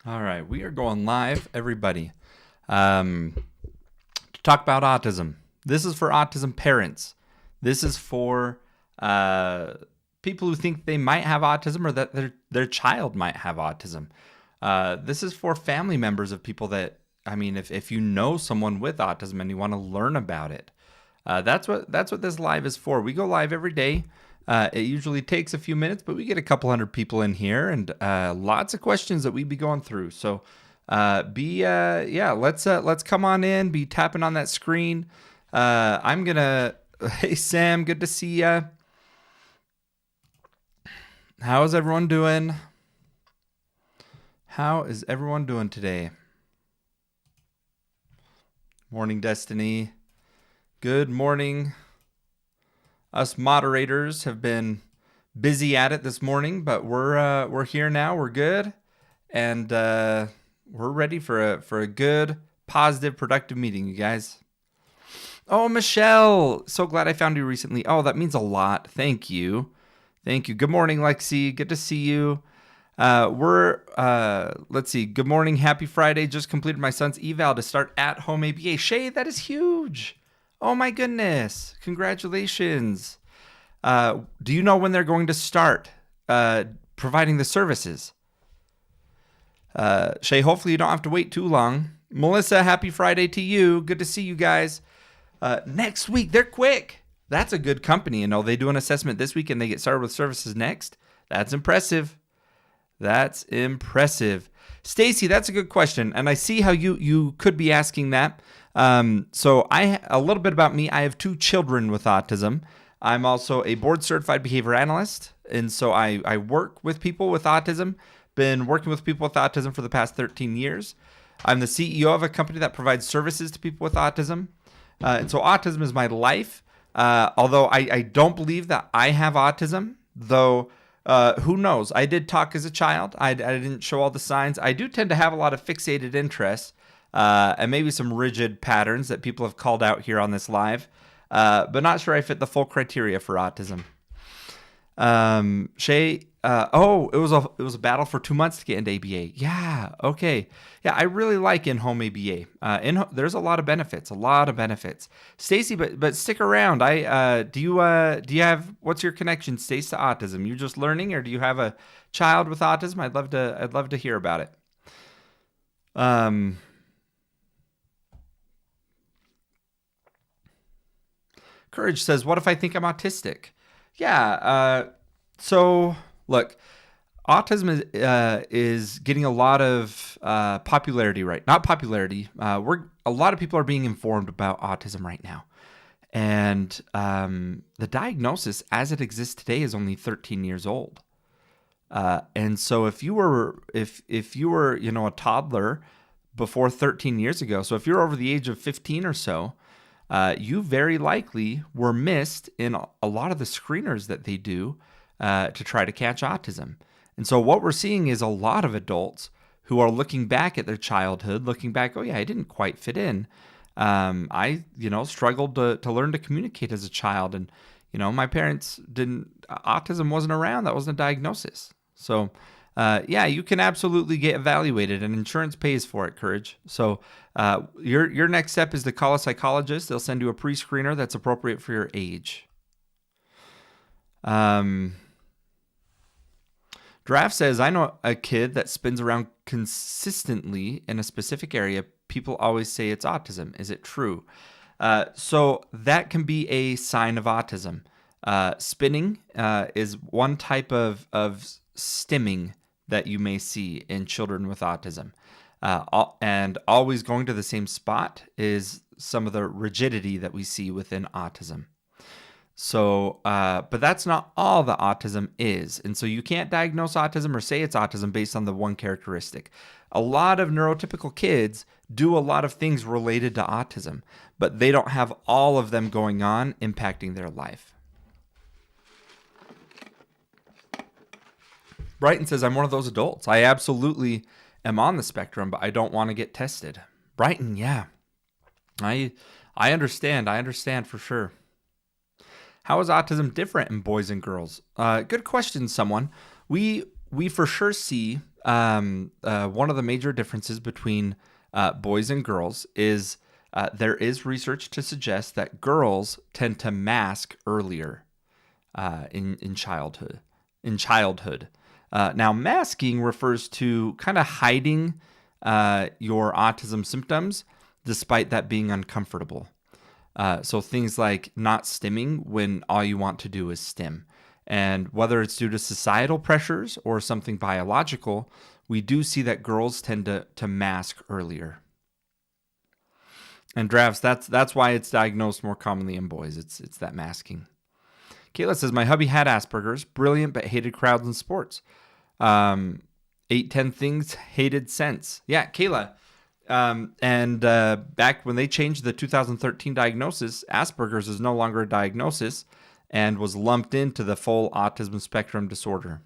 All right, we are going live, everybody, to talk about autism. This is for autism parents. This is for people who think they might have autism or that their child might have autism. This is for family members of people that, if you know someone with autism and you want to learn about it, that's what this live is for. We go live every day. It usually takes a few minutes, but we get a couple hundred people in here and lots of questions that we be going through. So let's come on in, be tapping on that screen. Hey Sam, good to see ya. How is everyone doing? How is everyone doing today? Morning, Destiny. Good morning. Us moderators have been busy at it this morning, but we're here now. We're good, and we're ready for a good, positive, productive meeting, you guys. Oh, Michelle, so glad I found you recently. Oh, that means a lot. Thank you. Good morning, Lexi. Good to see you. Let's see. Good morning. Happy Friday. Just completed my son's eval to start at home ABA. Shay, that is huge. Oh my goodness. Congratulations. Do you know when they're going to start providing the services? Shay, hopefully you don't have to wait too long. Melissa, happy Friday to you. Good to see you guys. Next week, they're quick. That's a good company. You know, they do an assessment this week and they get started with services next. That's impressive. Stacy, that's a good question. And I see how you could be asking that. So a little bit about me. I have 2 children with autism. I'm also a board certified behavior analyst. And so I work with people with autism, been working with people with autism for the past 13 years. I'm the CEO of a company that provides services to people with autism. And so autism is my life. Although I don't believe that I have autism, though, who knows? I did talk as a child. I didn't show all the signs. I do tend to have a lot of fixated interests. And maybe some rigid patterns that people have called out here on this live, but not sure I fit the full criteria for autism. Shay, it was a battle for 2 months to get into ABA. Yeah, okay. Yeah, I really like in-home ABA. There's a lot of benefits. Stacy, but stick around. Do you have, what's your connection, Stacy, to autism? You just learning, or do you have a child with autism? I'd love to hear about it. Courage says, what if I think I'm autistic? Yeah. So look, autism is getting a lot of popularity, right? Not popularity. A lot of people are being informed about autism right now. And the diagnosis as it exists today is only 13 years old. And so if you were, a toddler before 13 years ago, so if you're over the age of 15 or so, you very likely were missed in a lot of the screeners that they do to try to catch autism. And so what we're seeing is a lot of adults who are looking back at their childhood, looking back, oh yeah, I didn't quite fit in. I struggled to learn to communicate as a child. And, my parents autism wasn't around. That wasn't a diagnosis. So you can absolutely get evaluated, and insurance pays for it, Courage. So your next step is to call a psychologist. They'll send you a pre-screener that's appropriate for your age. Draft says, I know a kid that spins around consistently in a specific area. People always say it's autism. Is it true? So that can be a sign of autism. Spinning is one type of stimming that you may see in children with autism. And always going to the same spot is some of the rigidity that we see within autism. So, but that's not all the autism is. And so you can't diagnose autism or say it's autism based on the one characteristic. A lot of neurotypical kids do a lot of things related to autism, but they don't have all of them going on impacting their life. Brighton says, I'm one of those adults. I absolutely am on the spectrum, but I don't want to get tested. Brighton, yeah. I understand. I understand for sure. How is autism different in boys and girls? Good question, someone. We for sure see one of the major differences between boys and girls is there is research to suggest that girls tend to mask earlier in childhood. Now, masking refers to kind of hiding your autism symptoms, despite that being uncomfortable. So things like not stimming when all you want to do is stim. And whether it's due to societal pressures or something biological, we do see that girls tend to mask earlier. And drafts, that's why it's diagnosed more commonly in boys. It's that masking. Kayla says, my hubby had Asperger's, brilliant, but hated crowds and sports. 8, 10 things, hated sense. Yeah, Kayla. Back when they changed the 2013 diagnosis, Asperger's is no longer a diagnosis and was lumped into the full autism spectrum disorder.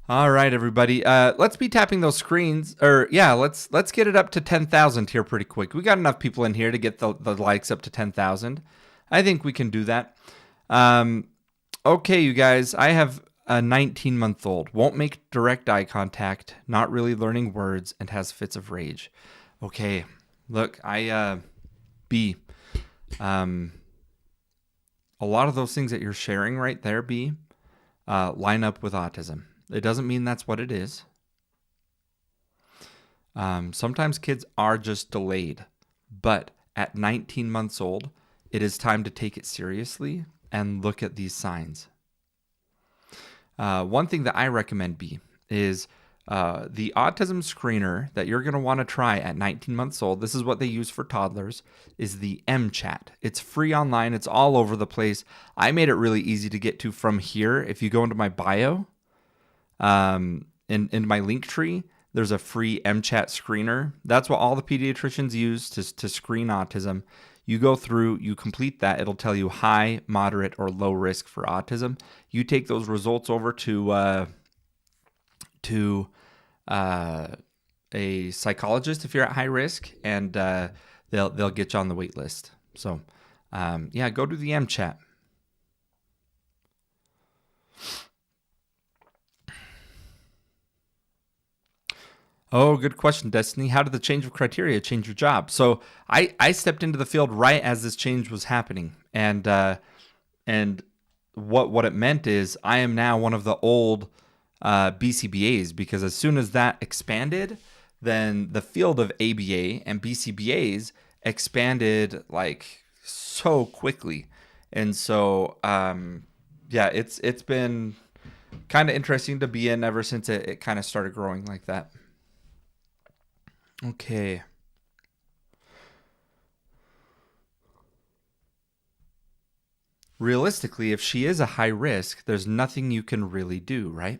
All right, everybody. Let's be tapping those screens, let's get it up to 10,000 here pretty quick. We got enough people in here to get the likes up to 10,000. I think we can do that. Okay, you guys, I have a 19-month-old, won't make direct eye contact, not really learning words, and has fits of rage. Okay, look, B, a lot of those things that you're sharing right there, B, line up with autism. It doesn't mean that's what it is. Sometimes kids are just delayed, but at 19 months old, it is time to take it seriously and look at these signs. One thing that I recommend, B, is the autism screener that you're going to want to try at 19 months old. This is what they use for toddlers, is the MChat. It's free online. It's all over the place. I made it really easy to get to from here. If you go into my bio, in my link tree, there's a free MChat screener. That's what all the pediatricians use to screen autism. You go through, you complete that. It'll tell you high, moderate, or low risk for autism. You take those results over to a psychologist if you're at high risk, and they'll get you on the wait list. So, go do the MChat. Oh, good question, Destiny. How did the change of criteria change your job? So I stepped into the field right as this change was happening, and what it meant is I am now one of the old BCBAs, because as soon as that expanded, then the field of ABA and BCBAs expanded like so quickly, and so it's been kind of interesting to be in ever since it kind of started growing like that. Okay. Realistically, if she is a high risk, there's nothing you can really do, right?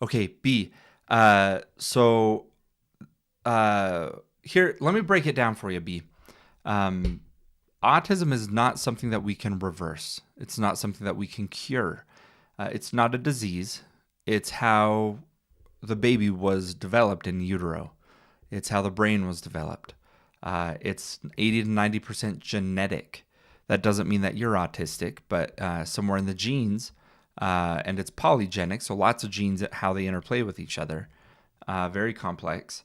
Okay, B. Here, let me break it down for you, B. Autism is not something that we can reverse. It's not something that we can cure. It's not a disease. It's how the baby was developed in utero. It's how the brain was developed. It's 80 to 90% genetic. That doesn't mean that you're autistic, but somewhere in the genes, and it's polygenic, so lots of genes, how they interplay with each other. Very complex.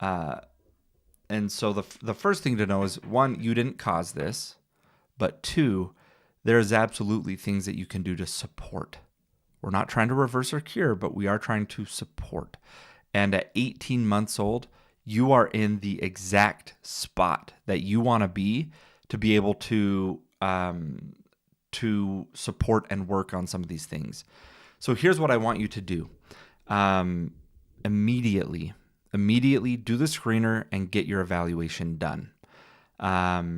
And so the first thing to know is, one, you didn't cause this, but two, there's absolutely things that you can do to support. We're not trying to reverse or cure, but we are trying to support. And at 18 months old, you are in the exact spot that you want to be able to support and work on some of these things. So here's what I want you to do. Immediately do the screener and get your evaluation done. Now,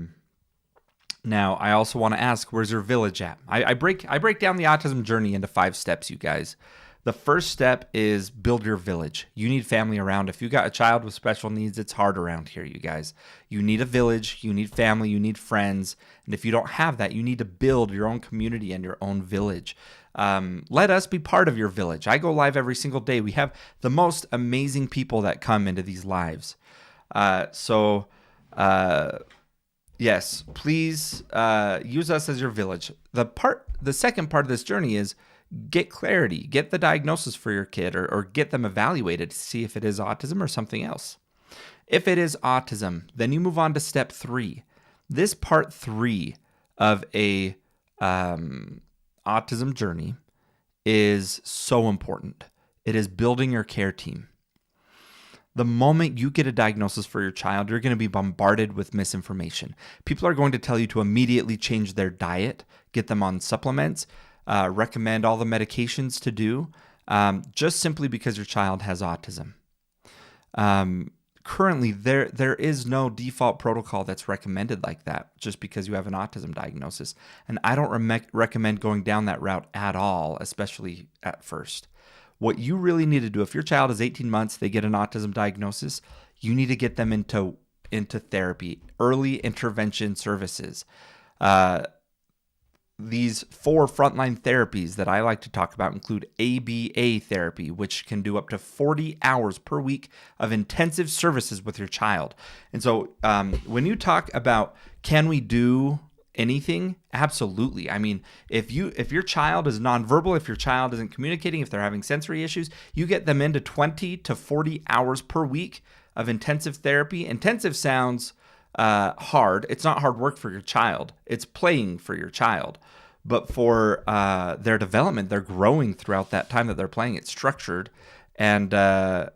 I also want to ask, where's your village at? I break down the autism journey into 5 steps, you guys. The first step is build your village. You need family around. If you got a child with special needs, it's hard around here, you guys. You need a village, you need family, you need friends. And if you don't have that, you need to build your own community and your own village. Let us be part of your village. I go live every single day. We have the most amazing people that come into these lives. Yes, please use us as your village. The second part of this journey is get clarity, get the diagnosis for your kid, or get them evaluated to see if it is autism or something else. If it is autism, then you move on to step 3. This part 3 of a autism journey is so important. It is building your care team. The moment you get a diagnosis for your child, you're going to be bombarded with misinformation. People are going to tell you to immediately change their diet, get them on supplements, recommend all the medications to do, just simply because your child has autism. Currently, there is no default protocol that's recommended like that just because you have an autism diagnosis. And I don't recommend going down that route at all, especially at first. What you really need to do, if your child is 18 months, they get an autism diagnosis, you need to get them into therapy, early intervention services. These 4 frontline therapies that I like to talk about include ABA therapy, which can do up to 40 hours per week of intensive services with your child. And so when you talk about, can we do anything? Absolutely. I mean, if your child is nonverbal, if your child isn't communicating, if they're having sensory issues, you get them into 20 to 40 hours per week of intensive therapy. Intensive sounds hard. It's not hard work for your child. It's playing for your child. But for their development, they're growing throughout that time that they're playing. It's structured. And that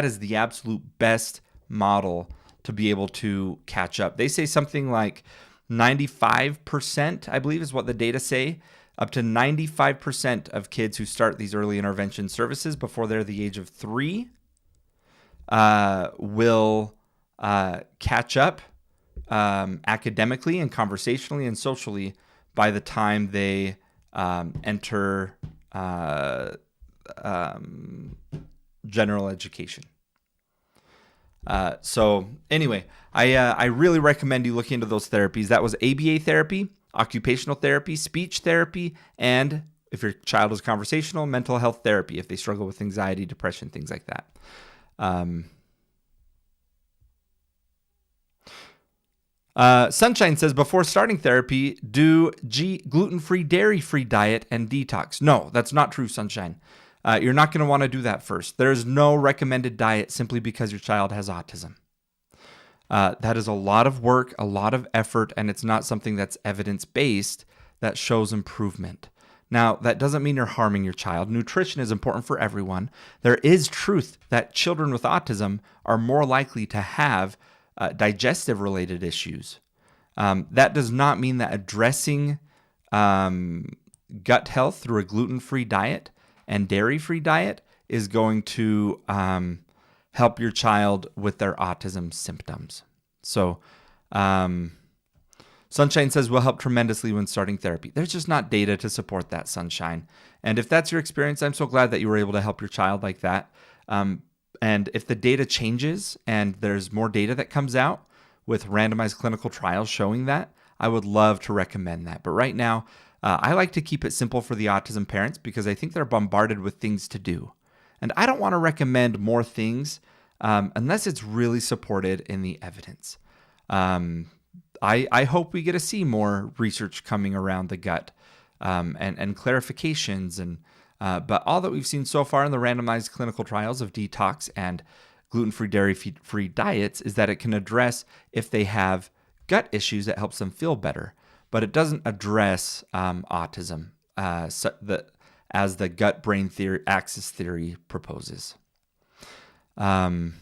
is the absolute best model to be able to catch up. They say something like 95%, I believe is what the data say. Up to 95% of kids who start these early intervention services before they're the age of 3 will catch up academically and conversationally and socially by the time they enter general education. So anyway, I really recommend you look into those therapies. That was ABA therapy, occupational therapy, speech therapy, and if your child is conversational, mental health therapy, if they struggle with anxiety, depression, things like that. Sunshine says, before starting therapy, do gluten-free, dairy-free diet and detox. No, that's not true, Sunshine. You're not going to want to do that first. There's no recommended diet simply because your child has autism. That is a lot of work, a lot of effort, and it's not something that's evidence-based that shows improvement. Now, that doesn't mean you're harming your child. Nutrition is important for everyone. There is truth that children with autism are more likely to have digestive-related issues. That does not mean that addressing gut health through a gluten-free diet and dairy-free diet is going to help your child with their autism symptoms. So, Sunshine says, will help tremendously when starting therapy. There's just not data to support that, Sunshine. And if that's your experience, I'm so glad that you were able to help your child like that. And if the data changes and there's more data that comes out with randomized clinical trials showing that, I would love to recommend that. But right now, I like to keep it simple for the autism parents because I think they're bombarded with things to do. And I don't want to recommend more things unless it's really supported in the evidence. I hope we get to see more research coming around the gut and clarifications. But all that we've seen so far in the randomized clinical trials of detox and gluten-free, dairy-free diets is that it can address if they have gut issues that helps them feel better. But it doesn't address autism as the gut-brain theory axis theory proposes. Do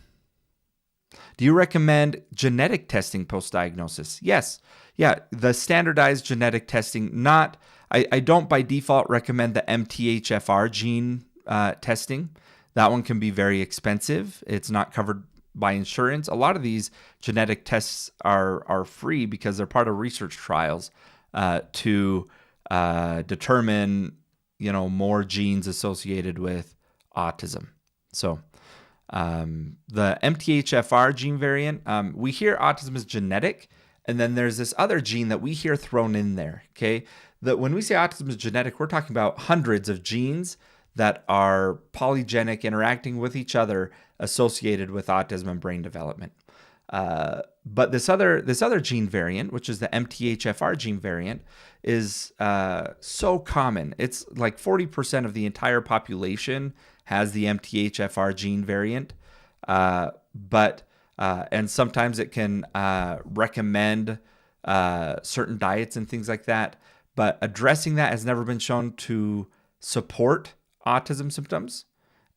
you recommend genetic testing post-diagnosis? Yes. Yeah, the standardized genetic testing, I don't by default recommend the MTHFR gene testing. That one can be very expensive. It's not covered by insurance. A lot of these genetic tests are free because they're part of research trials to determine, more genes associated with autism. So the MTHFR gene variant, we hear autism is genetic, and then there's this other gene that we hear thrown in there, okay? That when we say autism is genetic, we're talking about hundreds of genes that are polygenic, interacting with each other, associated with autism and brain development. But this other gene variant, which is the MTHFR gene variant, is so common. It's like 40% of the entire population has the MTHFR gene variant. And sometimes it can recommend certain diets and things like that. But addressing that has never been shown to support autism symptoms.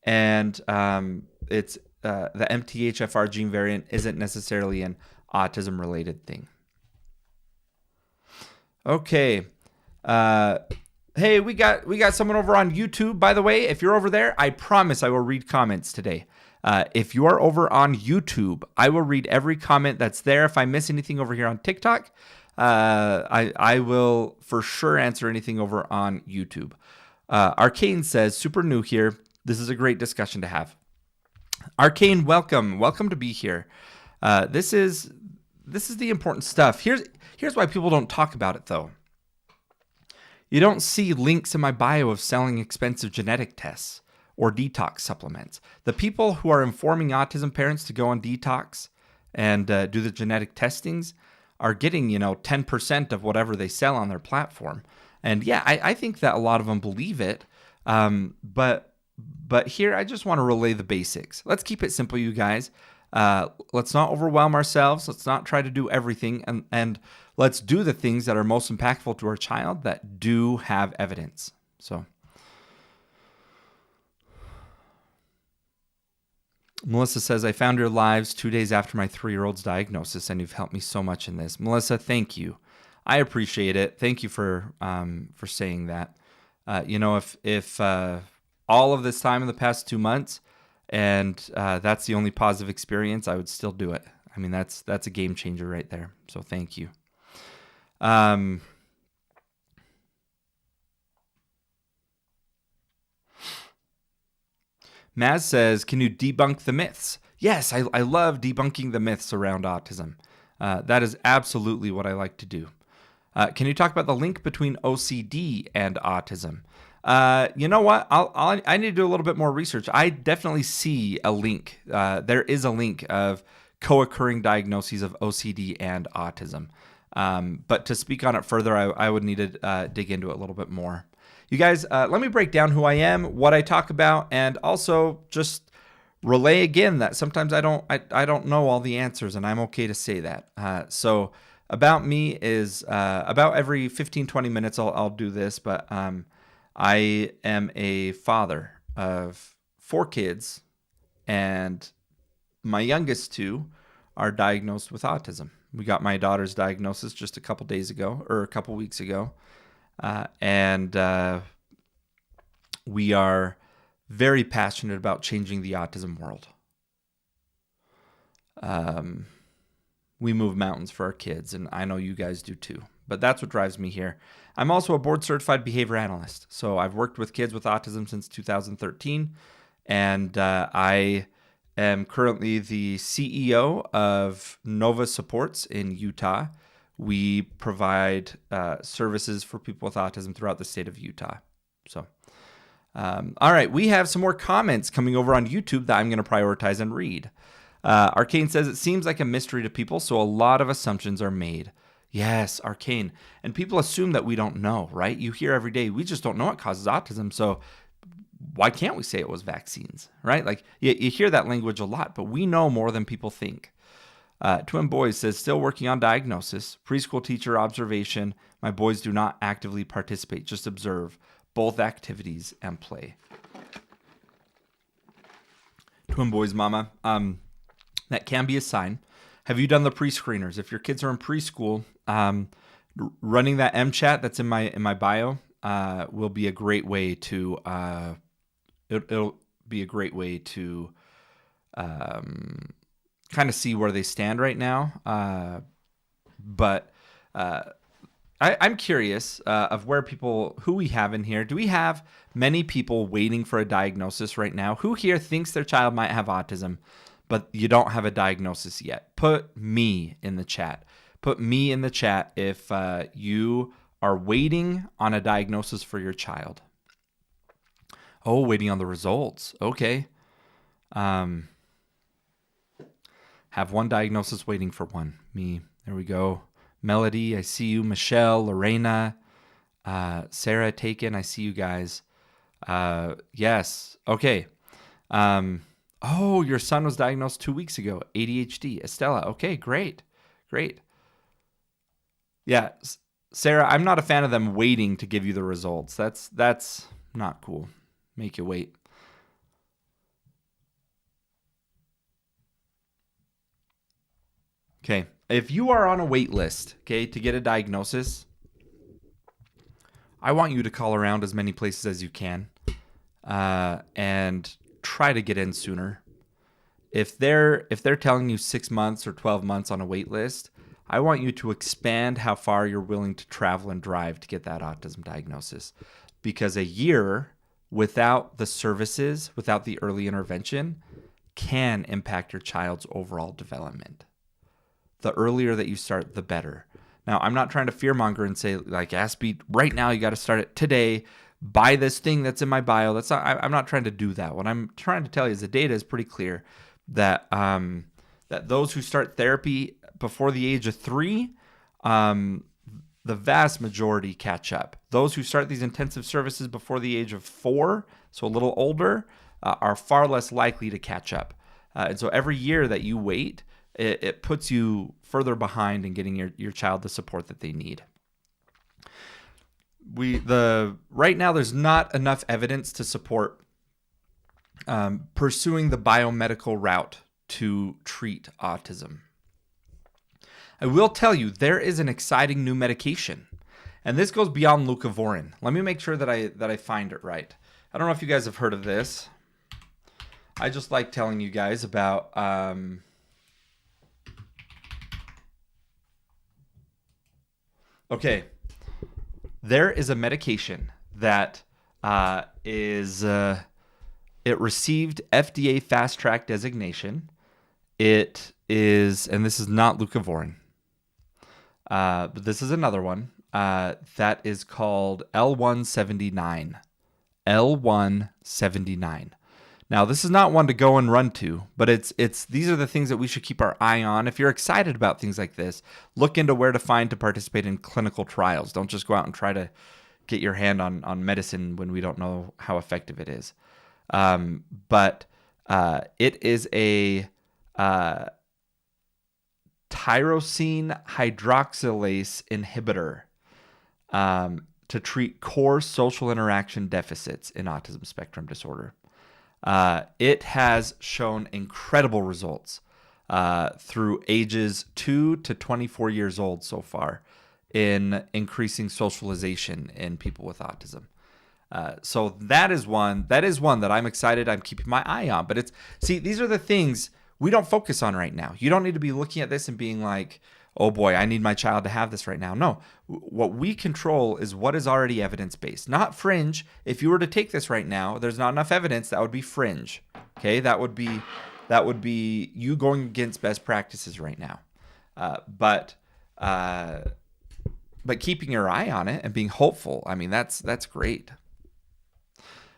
And it's the MTHFR gene variant isn't necessarily an autism-related thing. Okay. Hey, we got someone over on YouTube. By the way, if you're over there, I promise I will read comments today. If you are over on YouTube, I will read every comment that's there. If I miss anything over here on TikTok, I will for sure answer anything over on YouTube. Arcane says, super new here. This is a great discussion to have. Arcane, welcome to be here. This is the important stuff. Here's why people don't talk about it though. You don't see links in my bio of selling expensive genetic tests or detox supplements. The people who are informing autism parents to go on detox and do the genetic testings are getting 10% of whatever they sell on their platform. And yeah, I think that a lot of them believe it. But here, I just want to relay the basics. Let's keep it simple, you guys. Let's not overwhelm ourselves. Let's not try to do everything. And let's do the things that are most impactful to our child that do have evidence. So, Melissa says, I found your lives 2 days after my 3-year-old's diagnosis, and you've helped me so much in this. Melissa, thank you. I appreciate it. Thank you for saying that. If all of this time in the past 2 months, and that's the only positive experience, I would still do it. I mean, that's a game changer right there. So thank you. Maz says, can you debunk the myths? Yes, I love debunking the myths around autism. That is absolutely what I like to do. Can you talk about the link between OCD and autism? You know what? I need to do a little bit more research. I definitely see a link. There is a link of co-occurring diagnoses of OCD and autism. But to speak on it further, I would need to dig into it a little bit more. You guys, let me break down who I am, what I talk about, and also just relay again that sometimes I don't know all the answers, and I'm okay to say that. So about me is about every 15-20 minutes I'll do this, but I am a father of 4 kids, and my youngest 2 are diagnosed with autism. We got my daughter's diagnosis just a couple weeks ago. And we are very passionate about changing the autism world. We move mountains for our kids, and I know you guys do too. But that's what drives me here. I'm also a board-certified behavior analyst. So I've worked with kids with autism since 2013, and I am currently the CEO of Nova Supports in Utah. We provide services for people with autism throughout the state of Utah. So, all right, we have some more comments coming over on YouTube that I'm going to prioritize and read. Arcane says, it seems like a mystery to people, so a lot of assumptions are made. Yes, Arcane. And people assume that we don't know, right? You hear every day, we just don't know what causes autism, so why can't we say it was vaccines, right? Like, you hear that language a lot, but we know more than people think. Twin Boys says, still working on diagnosis, preschool teacher observation. My boys do not actively participate, just observe both activities and play. Twin Boys mama, that can be a sign. Have you done the pre-screeners? If your kids are in preschool, running that MChat that's in my bio will be a great way to it'll be a great way to kind of see where they stand right now. But I'm curious of who we have in here. Do we have many people waiting for a diagnosis right now? Who here thinks their child might have autism, but you don't have a diagnosis yet? Put me in the chat. Put me in the chat if you are waiting on a diagnosis for your child. Oh, waiting on the results. Okay. Have one diagnosis waiting for one. Me. There we go. Melody, I see you. Michelle, Lorena, Sarah, Taken, I see you guys. Yes. Okay. Oh, your son was diagnosed 2 weeks ago. ADHD. Estella. Okay, great. Great. Yeah. Sarah, I'm not a fan of them waiting to give you the results. That's not cool. Make you wait. Okay. If you are on a wait list, okay, to get a diagnosis, I want you to call around as many places as you can and try to get in sooner. If they're telling you 6 months or 12 months on a wait list, I want you to expand how far you're willing to travel and drive to get that autism diagnosis. Because a year without the services, without the early intervention, can impact your child's overall development. The earlier that you start, the better. Now, I'm not trying to fearmonger and say, like, Aspie, right now you got to start it today. Buy this thing that's in my bio. I'm not trying to do that. What I'm trying to tell you is the data is pretty clear that that those who start therapy before the age of 3, the vast majority catch up. Those who start these intensive services before the age of 4, so a little older, are far less likely to catch up. And so every year that you wait, it puts you further behind in getting your child the support that they need. Right now there's not enough evidence to support pursuing the biomedical route to treat autism. I will tell you there is an exciting new medication, and this goes beyond leucovorin. Let me make sure that I find it right. I don't know if you guys have heard of this. I just like telling you guys about okay. There is a medication that it received FDA fast track designation. It is, and this is not leucovorin, but this is another one that is called L179. L179. Now, this is not one to go and run to, but these are the things that we should keep our eye on. If you're excited about things like this, look into where to find to participate in clinical trials. Don't just go out and try to get your hand on medicine when we don't know how effective it is. But it is a tyrosine hydroxylase inhibitor to treat core social interaction deficits in autism spectrum disorder. It has shown incredible results through ages 2 to 24 years old so far in increasing socialization in people with autism. So that is one that I'm excited. I'm keeping my eye on. But these are the things we don't focus on right now. You don't need to be looking at this and being like, oh boy, I need my child to have this right now. No, what we control is what is already evidence-based, not fringe. If you were to take this right now, there's not enough evidence, that would be fringe. Okay, that would be you going against best practices right now. But keeping your eye on it and being hopeful, I mean, that's great.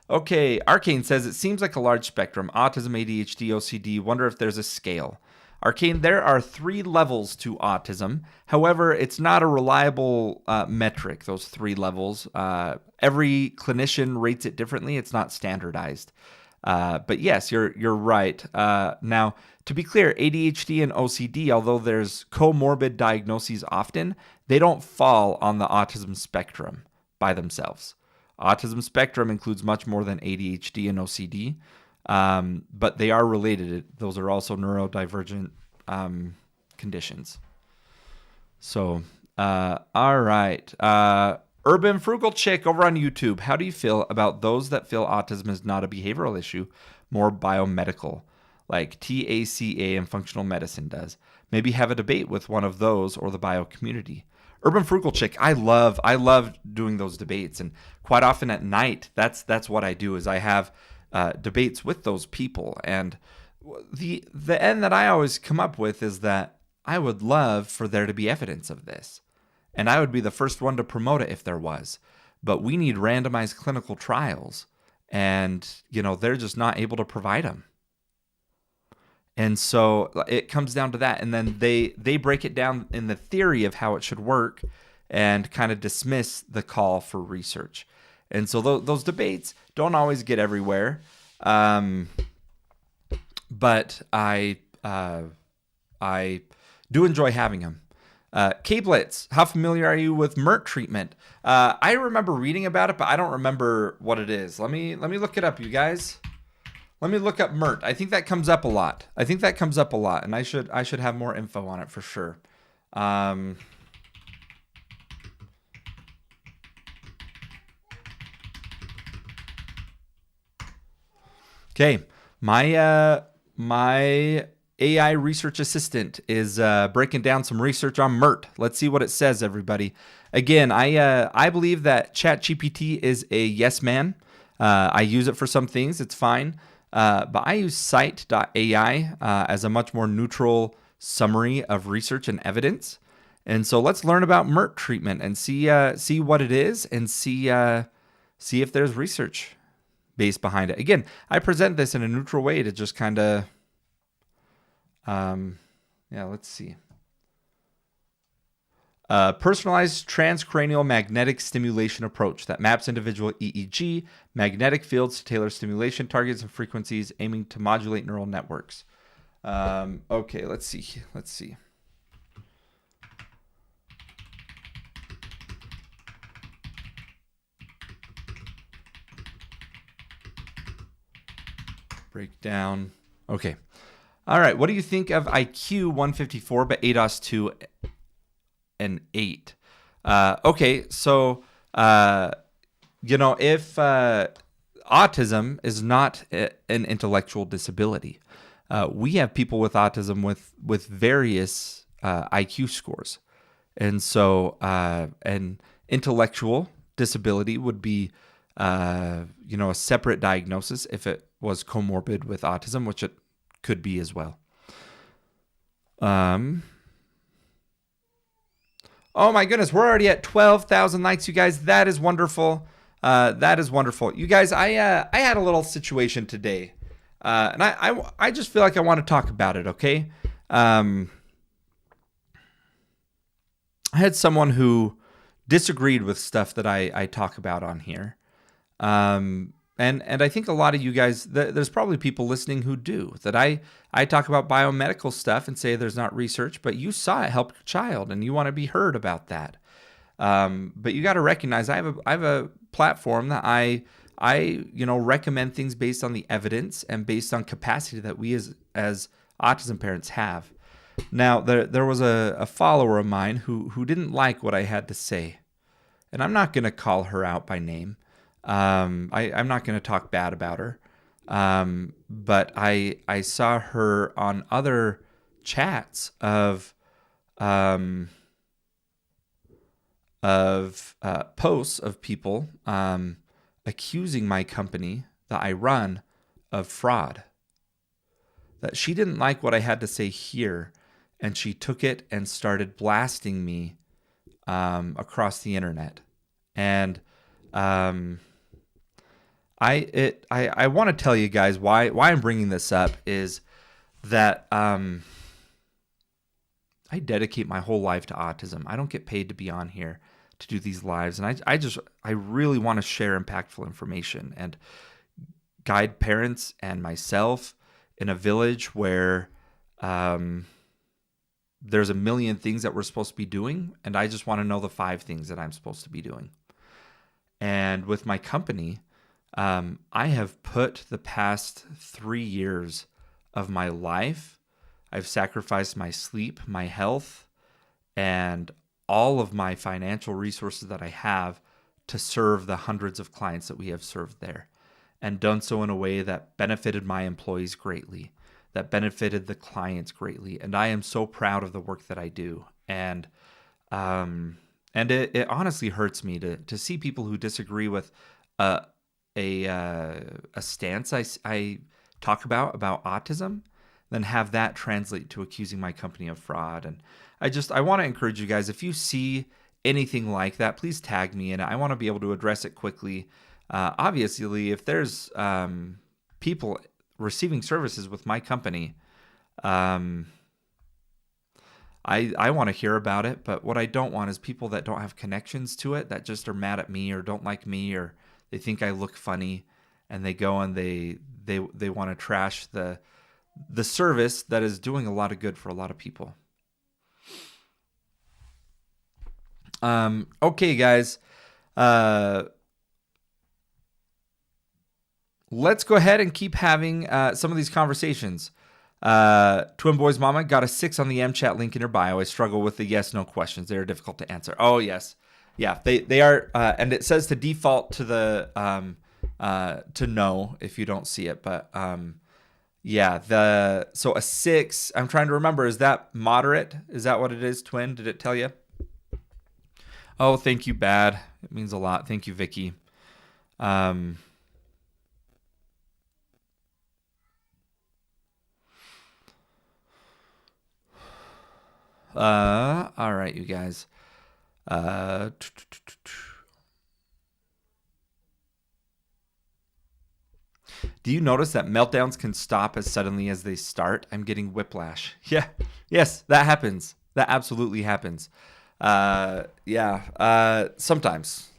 Okay, Arcane says, it seems like a large spectrum, autism, ADHD, OCD, wonder if there's a scale. Arcane, there are 3 levels to autism. However, it's not a reliable metric, those 3 levels. Every clinician rates it differently. It's not standardized. But yes, you're right. Now, to be clear, ADHD and OCD, although there's comorbid diagnoses often, they don't fall on the autism spectrum by themselves. Autism spectrum includes much more than ADHD and OCD. But they are related. Those are also neurodivergent conditions. So, all right. Urban Frugal Chick over on YouTube. How do you feel about those that feel autism is not a behavioral issue, more biomedical, like TACA and functional medicine does? Maybe have a debate with one of those or the bio community. Urban Frugal Chick, I love doing those debates, and quite often at night, that's what I do. Is I have debates with those people, and the end that I always come up with is that I would love for there to be evidence of this, and I would be the first one to promote it if there was. But we need randomized clinical trials, and they're just not able to provide them. And so it comes down to that. And then they break it down in the theory of how it should work and kind of dismiss the call for research. And so those debates don't always get everywhere. But I do enjoy having them. K-Blitz, how familiar are you with MERT treatment? I remember reading about it, but I don't remember what it is. Let me look it up, you guys. Let me look up MERT. I think that comes up a lot. And I should have more info on it for sure. Okay, my AI research assistant is breaking down some research on MERT. Let's see what it says, everybody. Again, I believe that ChatGPT is a yes man. I use it for some things. It's fine. But I use Cite.ai as a much more neutral summary of research and evidence. And so let's learn about MERT treatment and see what it is and see if there's research based behind it. Again, I present this in a neutral way to just kind of, let's see. Personalized transcranial magnetic stimulation approach that maps individual EEG magnetic fields to tailor stimulation targets and frequencies, aiming to modulate neural networks. Okay, let's see. Breakdown. Okay. All right. What do you think of IQ 154 but ADOS 2 and 8? Okay. So, if autism is not an intellectual disability, we have people with autism with various IQ scores. And so an intellectual disability would be, a separate diagnosis if it was comorbid with autism, which it could be as well. Oh my goodness, we're already at 12,000 likes, you guys. That is wonderful. You guys, I had a little situation today, and I just feel like I want to talk about it. Okay. I had someone who disagreed with stuff that I talk about on here. And I think a lot of you guys, there's probably people listening who do that. I talk about biomedical stuff and say there's not research, but you saw it help your child and you want to be heard about that. But you got to recognize I have a platform that I recommend things based on the evidence and based on capacity that we as autism parents have. Now, there was a follower of mine who didn't like what I had to say, and I'm not going to call her out by name. I'm not going to talk bad about her. But I saw her on other chats of posts of people accusing my company that I run of fraud. That she didn't like what I had to say here, and she took it and started blasting me across the internet. And I want to tell you guys why I'm bringing this up is that I dedicate my whole life to autism. I don't get paid to be on here to do these lives, and I really want to share impactful information and guide parents and myself in a village where there's a million things that we're supposed to be doing, and I just want to know the 5 things that I'm supposed to be doing. And with my company, I have put the past 3 years of my life, I've sacrificed my sleep, my health, and all of my financial resources that I have to serve the hundreds of clients that we have served there, and done so in a way that benefited my employees greatly, that benefited the clients greatly. And I am so proud of the work that I do. And it honestly hurts me to see people who disagree with a stance I talk about autism, then have that translate to accusing my company of fraud. And I want to encourage you guys, if you see anything like that, please tag me, and I want to be able to address it quickly. Obviously, if there's people receiving services with my company Um, I want to hear about it, but what I don't want is people that don't have connections to it, that just are mad at me or don't like me, or they think I look funny, and they go and they want to trash the service that is doing a lot of good for a lot of people. Okay, guys. Let's go ahead and keep having some of these conversations. Twin Boys Mama got a 6 on the MChat link in her bio. I struggle with the yes/no questions. They are difficult to answer. Oh, yes. Yeah, they are. And it says to default to the to no if you don't see it. But yeah, so a 6. I'm trying to remember. Is that moderate? Is that what it is, Twin? Did it tell you? Oh, thank you, Bad. It means a lot. Thank you, Vicky. All right, you guys. Do you notice that meltdowns can stop as suddenly as they start? I'm getting whiplash. Yeah. Yes, that happens. That absolutely happens. Sometimes.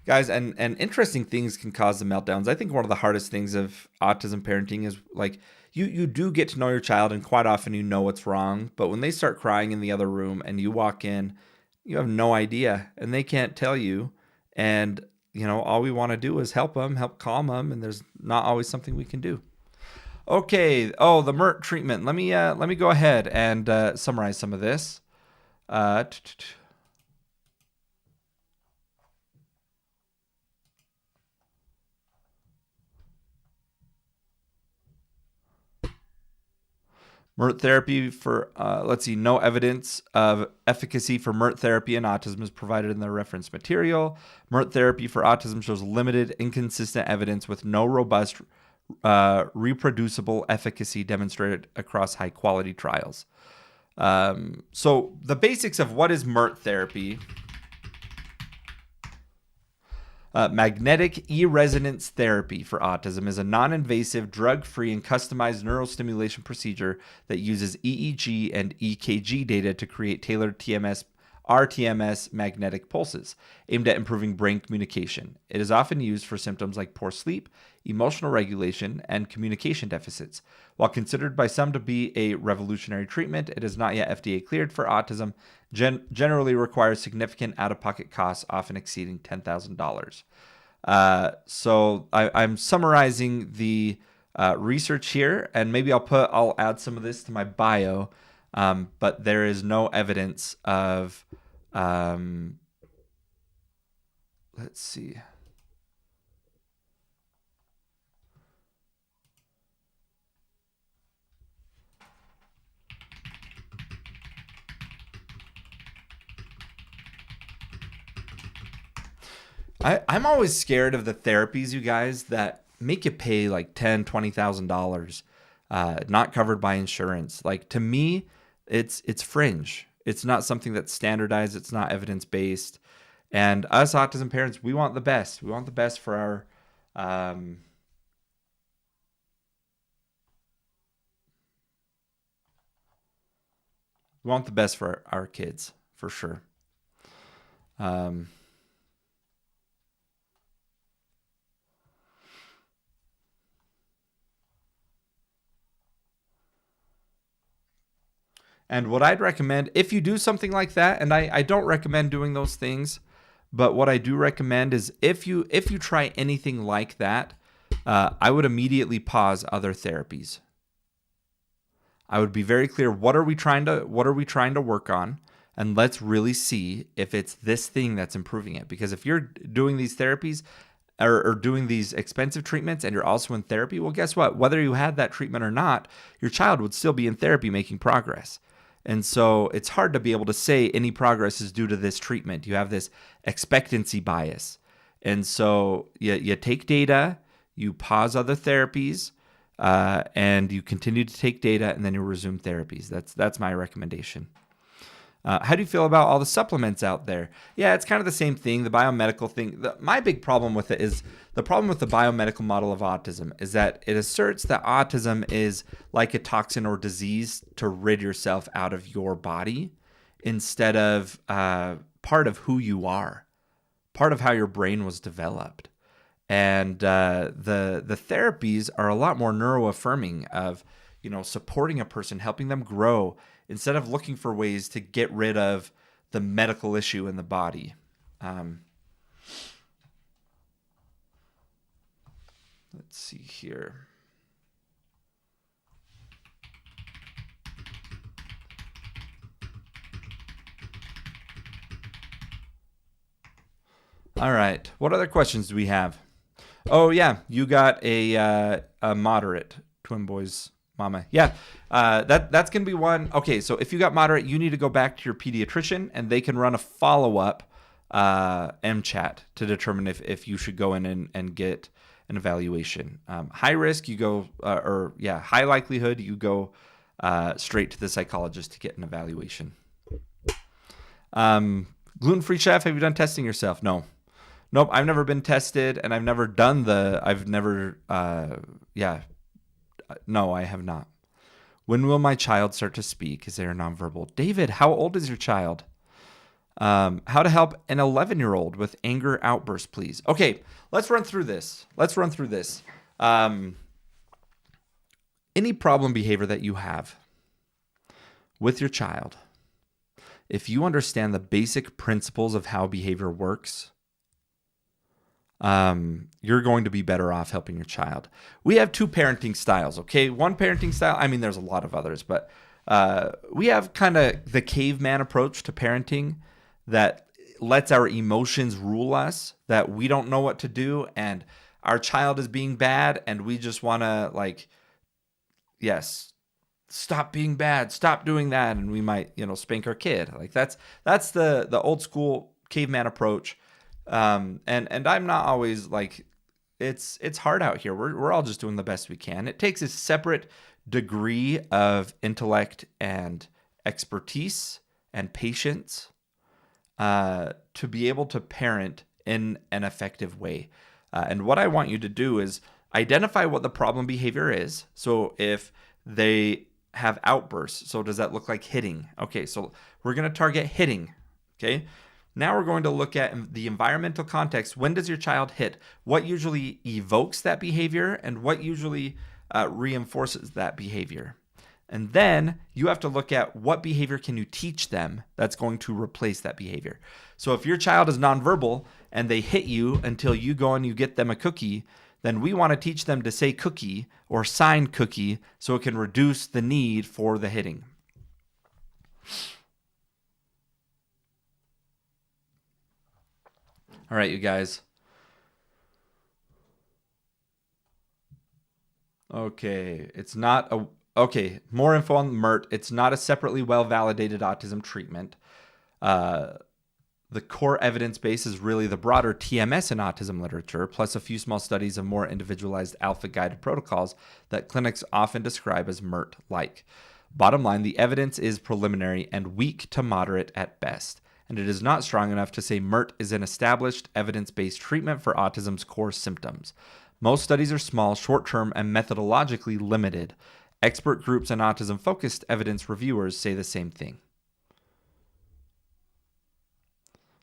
Guys, and interesting things can cause the meltdowns. I think one of the hardest things of autism parenting is like you do get to know your child, and quite often you know what's wrong. But when they start crying in the other room and you walk in, you have no idea and they can't tell you. And, all we want to do is help them, help calm them. And there's not always something we can do. Okay. Oh, the MERT treatment. Let me go ahead and summarize some of this. MERT therapy for, no evidence of efficacy for MERT therapy in autism is provided in the reference material. MERT therapy for autism shows limited, inconsistent evidence with no robust, reproducible efficacy demonstrated across high-quality trials. So the basics of what is MERT therapy. Magnetic e-resonance therapy for autism is a non-invasive, drug-free, and customized neurostimulation procedure that uses EEG and EKG data to create tailored RTMS magnetic pulses aimed at improving brain communication. It is often used for symptoms like poor sleep, emotional regulation, and communication deficits. While considered by some to be a revolutionary treatment, it is not yet FDA cleared for autism, generally requires significant out-of-pocket costs, often exceeding $10,000. So I'm summarizing the research here, and maybe I'll add some of this to my bio, but there is no evidence of, let's see. I'm always scared of the therapies, you guys, that make you pay like $10,000, $20,000, not covered by insurance. Like, to me, it's fringe. It's not something that's standardized. It's not evidence based. And us autism parents, we want the best. We want the best for our we want the best for our kids, for sure. And what I'd recommend, if you do something like that, and I don't recommend doing those things, but what I do recommend is if you try anything like that, I would immediately pause other therapies. I would be very clear, what are we trying to work on? And let's really see if it's this thing that's improving it. Because if you're doing these therapies or doing these expensive treatments and you're also in therapy, well, guess what? Whether you had that treatment or not, your child would still be in therapy making progress. And so it's hard to be able to say any progress is due to this treatment. You have this expectancy bias. And so you take data, you pause other therapies, and you continue to take data, and then you resume therapies. That's my recommendation. How do you feel about all the supplements out there? Yeah, it's kind of the same thing, the biomedical thing. My big problem with it is the problem with the biomedical model of autism is that it asserts that autism is like a toxin or disease to rid yourself out of your body instead of part of who you are, part of how your brain was developed. And the therapies are a lot more neuroaffirming of, supporting a person, helping them grow, instead of looking for ways to get rid of the medical issue in the body. Let's see here. All right. What other questions do we have? Oh, yeah. You got a moderate twin boys mama. Yeah. That's going to be one. Okay. So if you got moderate, you need to go back to your pediatrician and they can run a follow-up MChat to determine if you should go in and get an evaluation. High risk, you go, high likelihood, you go straight to the psychologist to get an evaluation. Gluten-free chef, have you done testing yourself? No. Nope, I've never been tested, and I've never done no, I have not. When will my child start to speak? Is there nonverbal? David, how old is your child? How to help an 11-year-old with anger outbursts, please. Okay, let's run through this. Any problem behavior that you have with your child, if you understand the basic principles of how behavior works, you're going to be better off helping your child. We have two parenting styles, okay? One parenting style, there's a lot of others, but we have kind of the caveman approach to parenting that lets our emotions rule us, that we don't know what to do, and our child is being bad, and we just want to, stop being bad, stop doing that, and we might, spank our kid. That's the old school caveman approach. And I'm not always it's hard out here. We're all just doing the best we can. It takes a separate degree of intellect and expertise and patience to be able to parent in an effective way. And what I want you to do is identify what the problem behavior is. So if they have outbursts, so does that look like hitting? Okay, so we're going to target hitting. Okay. Now we're going to look at the environmental context. When does your child hit? What usually evokes that behavior and what usually reinforces that behavior? And then you have to look at what behavior can you teach them that's going to replace that behavior. So if your child is nonverbal and they hit you until you go and you get them a cookie, then we want to teach them to say cookie or sign cookie so it can reduce the need for the hitting. All right, you guys. Okay, more info on MERT. It's not a separately well-validated autism treatment. The core evidence base is really the broader TMS in autism literature, plus a few small studies of more individualized alpha-guided protocols that clinics often describe as MERT-like. Bottom line, the evidence is preliminary and weak to moderate at best, and it is not strong enough to say MERT is an established evidence-based treatment for autism's core symptoms. Most studies are small, short-term, and methodologically limited. Expert groups and autism-focused evidence reviewers say the same thing.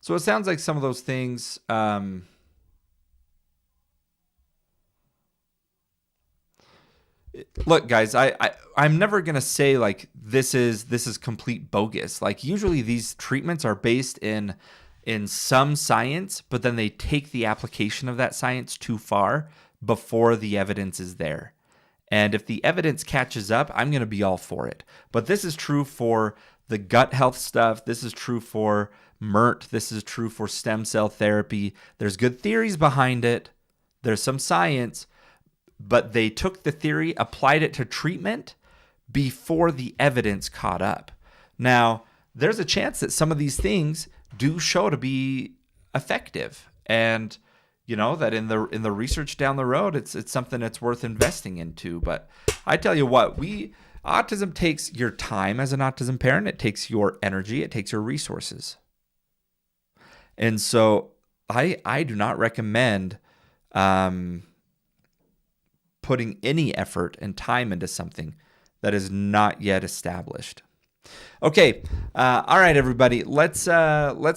So it sounds like some of those things. Look, guys, I'm never gonna say this is complete bogus. Usually these treatments are based in some science, but then they take the application of that science too far before the evidence is there. And if the evidence catches up, I'm gonna be all for it. But this is true for the gut health stuff. This is true for MERT. This is true for stem cell therapy. There's good theories behind it. There's some science. But they took the theory, applied it to treatment before the evidence caught up. Now, there's a chance that some of these things do show to be effective, and that in the research down the road, it's something that's worth investing into. But I tell you what, Autism takes your time as an autism parent. It takes your energy. It takes your resources. And so I do not recommend putting any effort and time into something that is not yet established. Okay, all right, everybody. Let's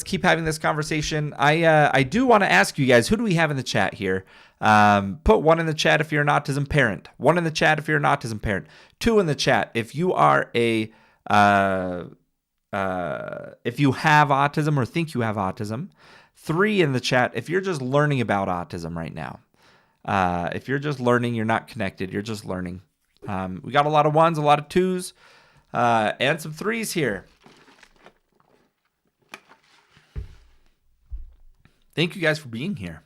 keep having this conversation. I do want to ask you guys, who do we have in the chat here? Put 1 in the chat if you're an autism parent. 1 in the chat if you're an autism parent. 2 in the chat if you are if you have autism or think you have autism. 3 in the chat if you're just learning about autism right now. If you're just learning, you're not connected, you're just learning. We got a lot of 1s, a lot of 2s, and some 3s here. Thank you guys for being here.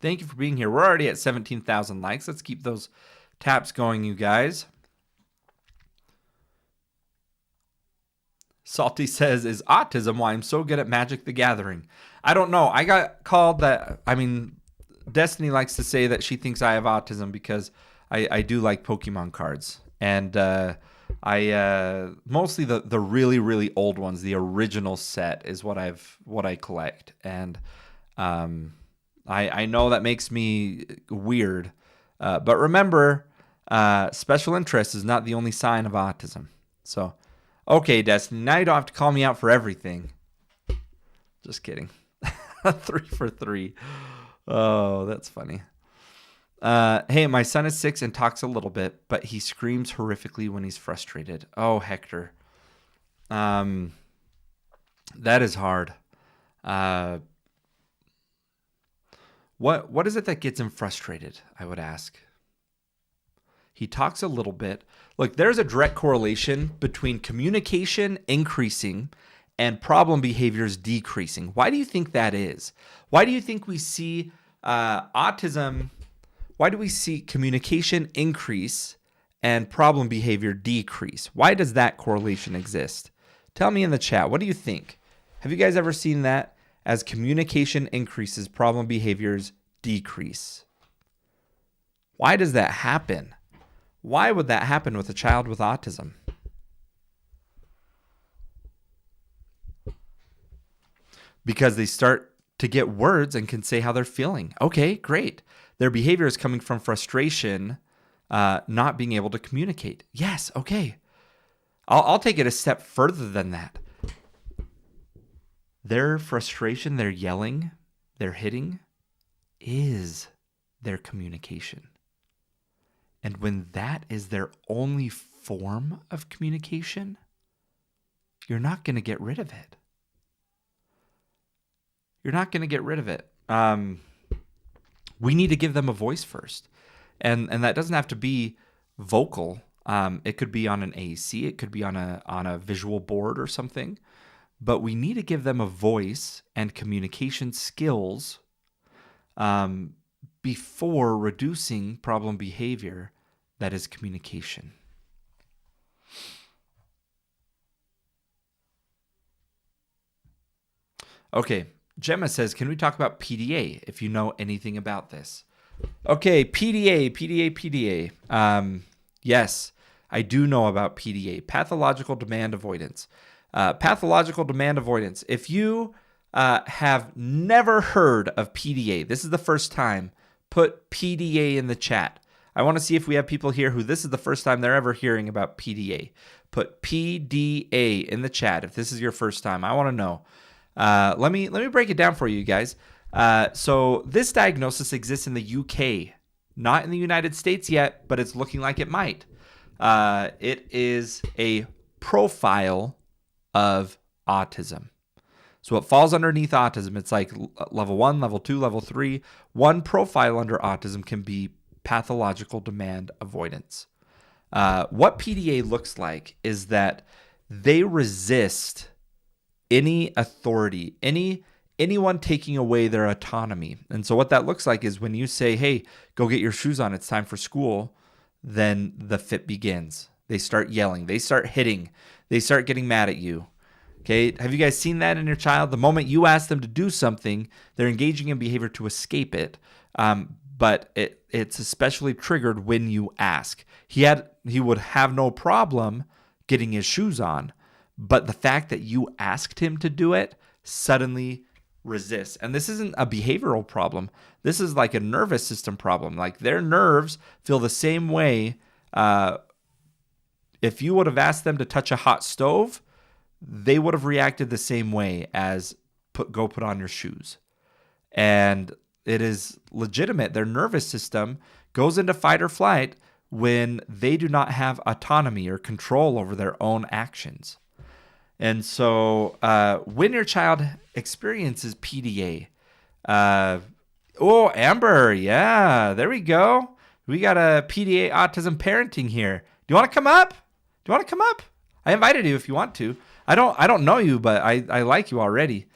Thank you for being here. We're already at 17,000 likes. Let's keep those taps going, you guys. Salty says, is autism why I'm so good at Magic the Gathering? I don't know. I got called that. I mean, Destiny likes to say that she thinks I have autism because I do like Pokemon cards. And I mostly the really, really old ones, the original set is what I collect. And I know that makes me weird. But remember, special interest is not the only sign of autism. So, okay, Destiny, now you don't have to call me out for everything. Just kidding. 3 for 3. Oh, that's funny. Hey, my son is 6 and talks a little bit, but he screams horrifically when he's frustrated. Oh, Hector. That is hard. What is it that gets him frustrated, I would ask? He talks a little bit. Look, there's a direct correlation between communication increasing and problem behaviors decreasing. Why do you think that is? Why do you think we see autism? Why do we see communication increase and problem behavior decrease? Why does that correlation exist? Tell me in the chat. What do you think? Have you guys ever seen that? As communication increases, problem behaviors decrease. Why does that happen? Why would that happen with a child with autism? Because they start to get words and can say how they're feeling. Okay, great. Their behavior is coming from frustration, not being able to communicate. Yes, okay. I'll take it a step further than that. Their frustration, their yelling, their hitting is their communication. And when that is their only form of communication, you're not going to get rid of it. You're not going to get rid of it. We need to give them a voice first. And that doesn't have to be vocal. It could be on an AAC. It could be on a visual board or something. But we need to give them a voice and communication skills before reducing problem behavior that is communication. Okay, Gemma says, can we talk about PDA if you know anything about this? Okay, PDA. Yes, I do know about PDA, pathological demand avoidance. Pathological demand avoidance. If you have never heard of PDA, this is the first time, put PDA in the chat. I want to see if we have people here who this is the first time they're ever hearing about PDA. Put PDA in the chat if this is your first time. I want to know. Let me break it down for you guys. So this diagnosis exists in the UK, not in the United States yet, but it's looking like it might. It is a profile of autism. So it falls underneath autism. It's like level 1, level 2, level 3. One profile under autism can be pathological demand avoidance. What PDA looks like is that they resist any authority, anyone taking away their autonomy. And so what that looks like is when you say, hey, go get your shoes on, it's time for school, then the fit begins. They start yelling, they start hitting, they start getting mad at you. Okay, have you guys seen that in your child? The moment you ask them to do something, they're engaging in behavior to escape it. but it's especially triggered when you ask. He would have no problem getting his shoes on, but the fact that you asked him to do it suddenly resists. And this isn't a behavioral problem. This is like a nervous system problem. Like their nerves feel the same way. If you would have asked them to touch a hot stove, they would have reacted the same way as go put on your shoes. And it is legitimate. Their nervous system goes into fight or flight when they do not have autonomy or control over their own actions. And so when your child experiences PDA, Amber, yeah, there we go. We got a PDA autism parenting here. Do you want to come up? I invited you if you want to. I don't know you, but I like you already.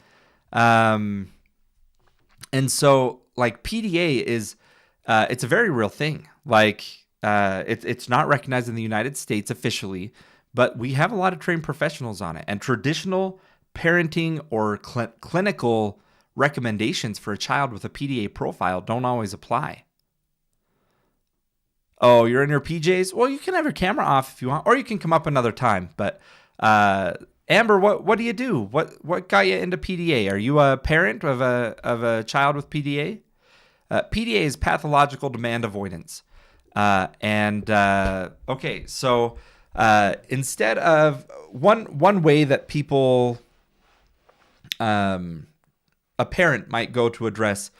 And so like PDA is, it's a very real thing. Like it's not recognized in the United States officially, but we have a lot of trained professionals on it. And traditional parenting or clinical recommendations for a child with a PDA profile don't always apply. Oh, you're in your PJs? Well, you can have your camera off if you want, or you can come up another time. But Amber, what do you do? What got you into PDA? Are you a parent of a child with PDA? PDA is pathological demand avoidance. Okay, so instead of one way that people, a parent might go to address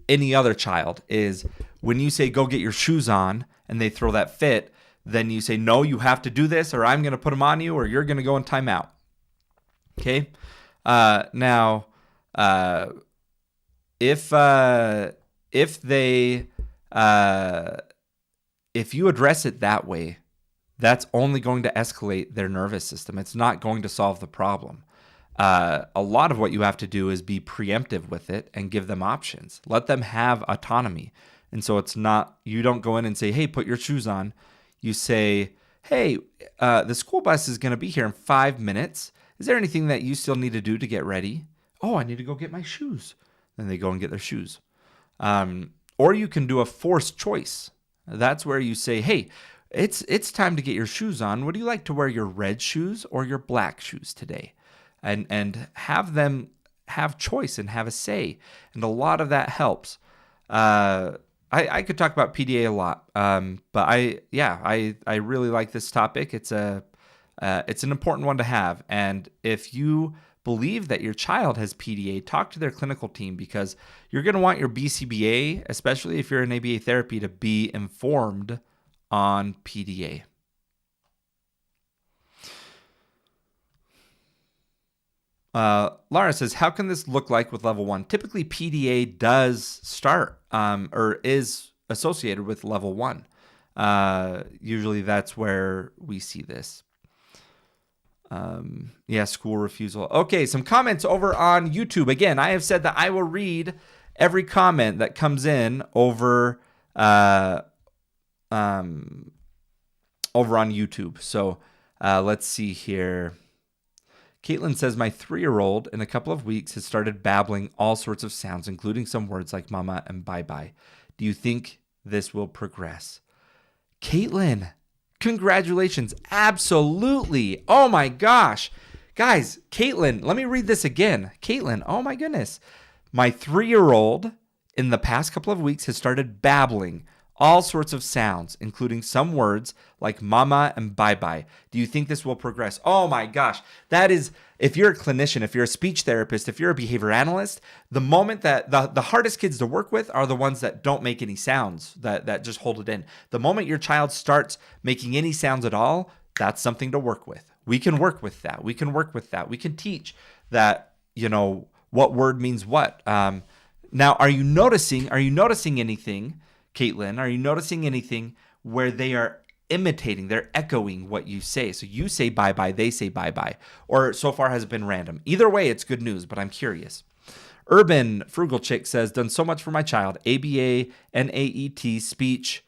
any other child is when you say, go get your shoes on, and they throw that fit, then you say, no, you have to do this, or I'm going to put them on you, or you're going to go in timeout. Okay? Now, if you address it that way, that's only going to escalate their nervous system. It's not going to solve the problem. A lot of what you have to do is be preemptive with it and give them options. Let them have autonomy. And so it's not, you don't go in and say, hey, put your shoes on. You say, hey, the school bus is going to be here in 5 minutes. Is there anything that you still need to do to get ready? Oh, I need to go get my shoes. Then they go and get their shoes. Or you can do a forced choice. That's where you say, hey, it's time to get your shoes on. Would you like to wear your red shoes or your black shoes today? And have them have choice and have a say. And a lot of that helps. I could talk about PDA a lot, but I really like this topic. It's an important one to have. And if you believe that your child has PDA, talk to their clinical team, because you're going to want your BCBA, especially if you're in ABA therapy, to be informed on PDA. Lara says, how can this look like with level 1? Typically, PDA does start or is associated with level 1. Usually that's where we see this. School refusal. Okay, some comments over on YouTube. Again, I have said that I will read every comment that comes in over on YouTube. So let's see here. Caitlin says, my 3-year-old in a couple of weeks has started babbling all sorts of sounds, including some words like mama and bye-bye. Do you think this will progress? Caitlin, congratulations. Absolutely. Oh my gosh. Guys, Caitlin, let me read this again. Caitlin, oh my goodness. My 3-year-old in the past couple of weeks has started babbling all sorts of sounds, including some words like mama and bye-bye. Do you think this will progress? Oh my gosh. That is, if you're a clinician, if you're a speech therapist, if you're a behavior analyst, the moment that the hardest kids to work with are the ones that don't make any sounds, that just hold it in. The moment your child starts making any sounds at all, that's something to work with. We can work with that. We can teach that, what word means what. Now, are you noticing anything, Caitlin, are you noticing anything where they are imitating, they're echoing what you say? So you say bye-bye, they say bye-bye. Or so far has it been random? Either way, it's good news, but I'm curious. Urban Frugal Chick says, done so much for my child. ABA, NAET, speech,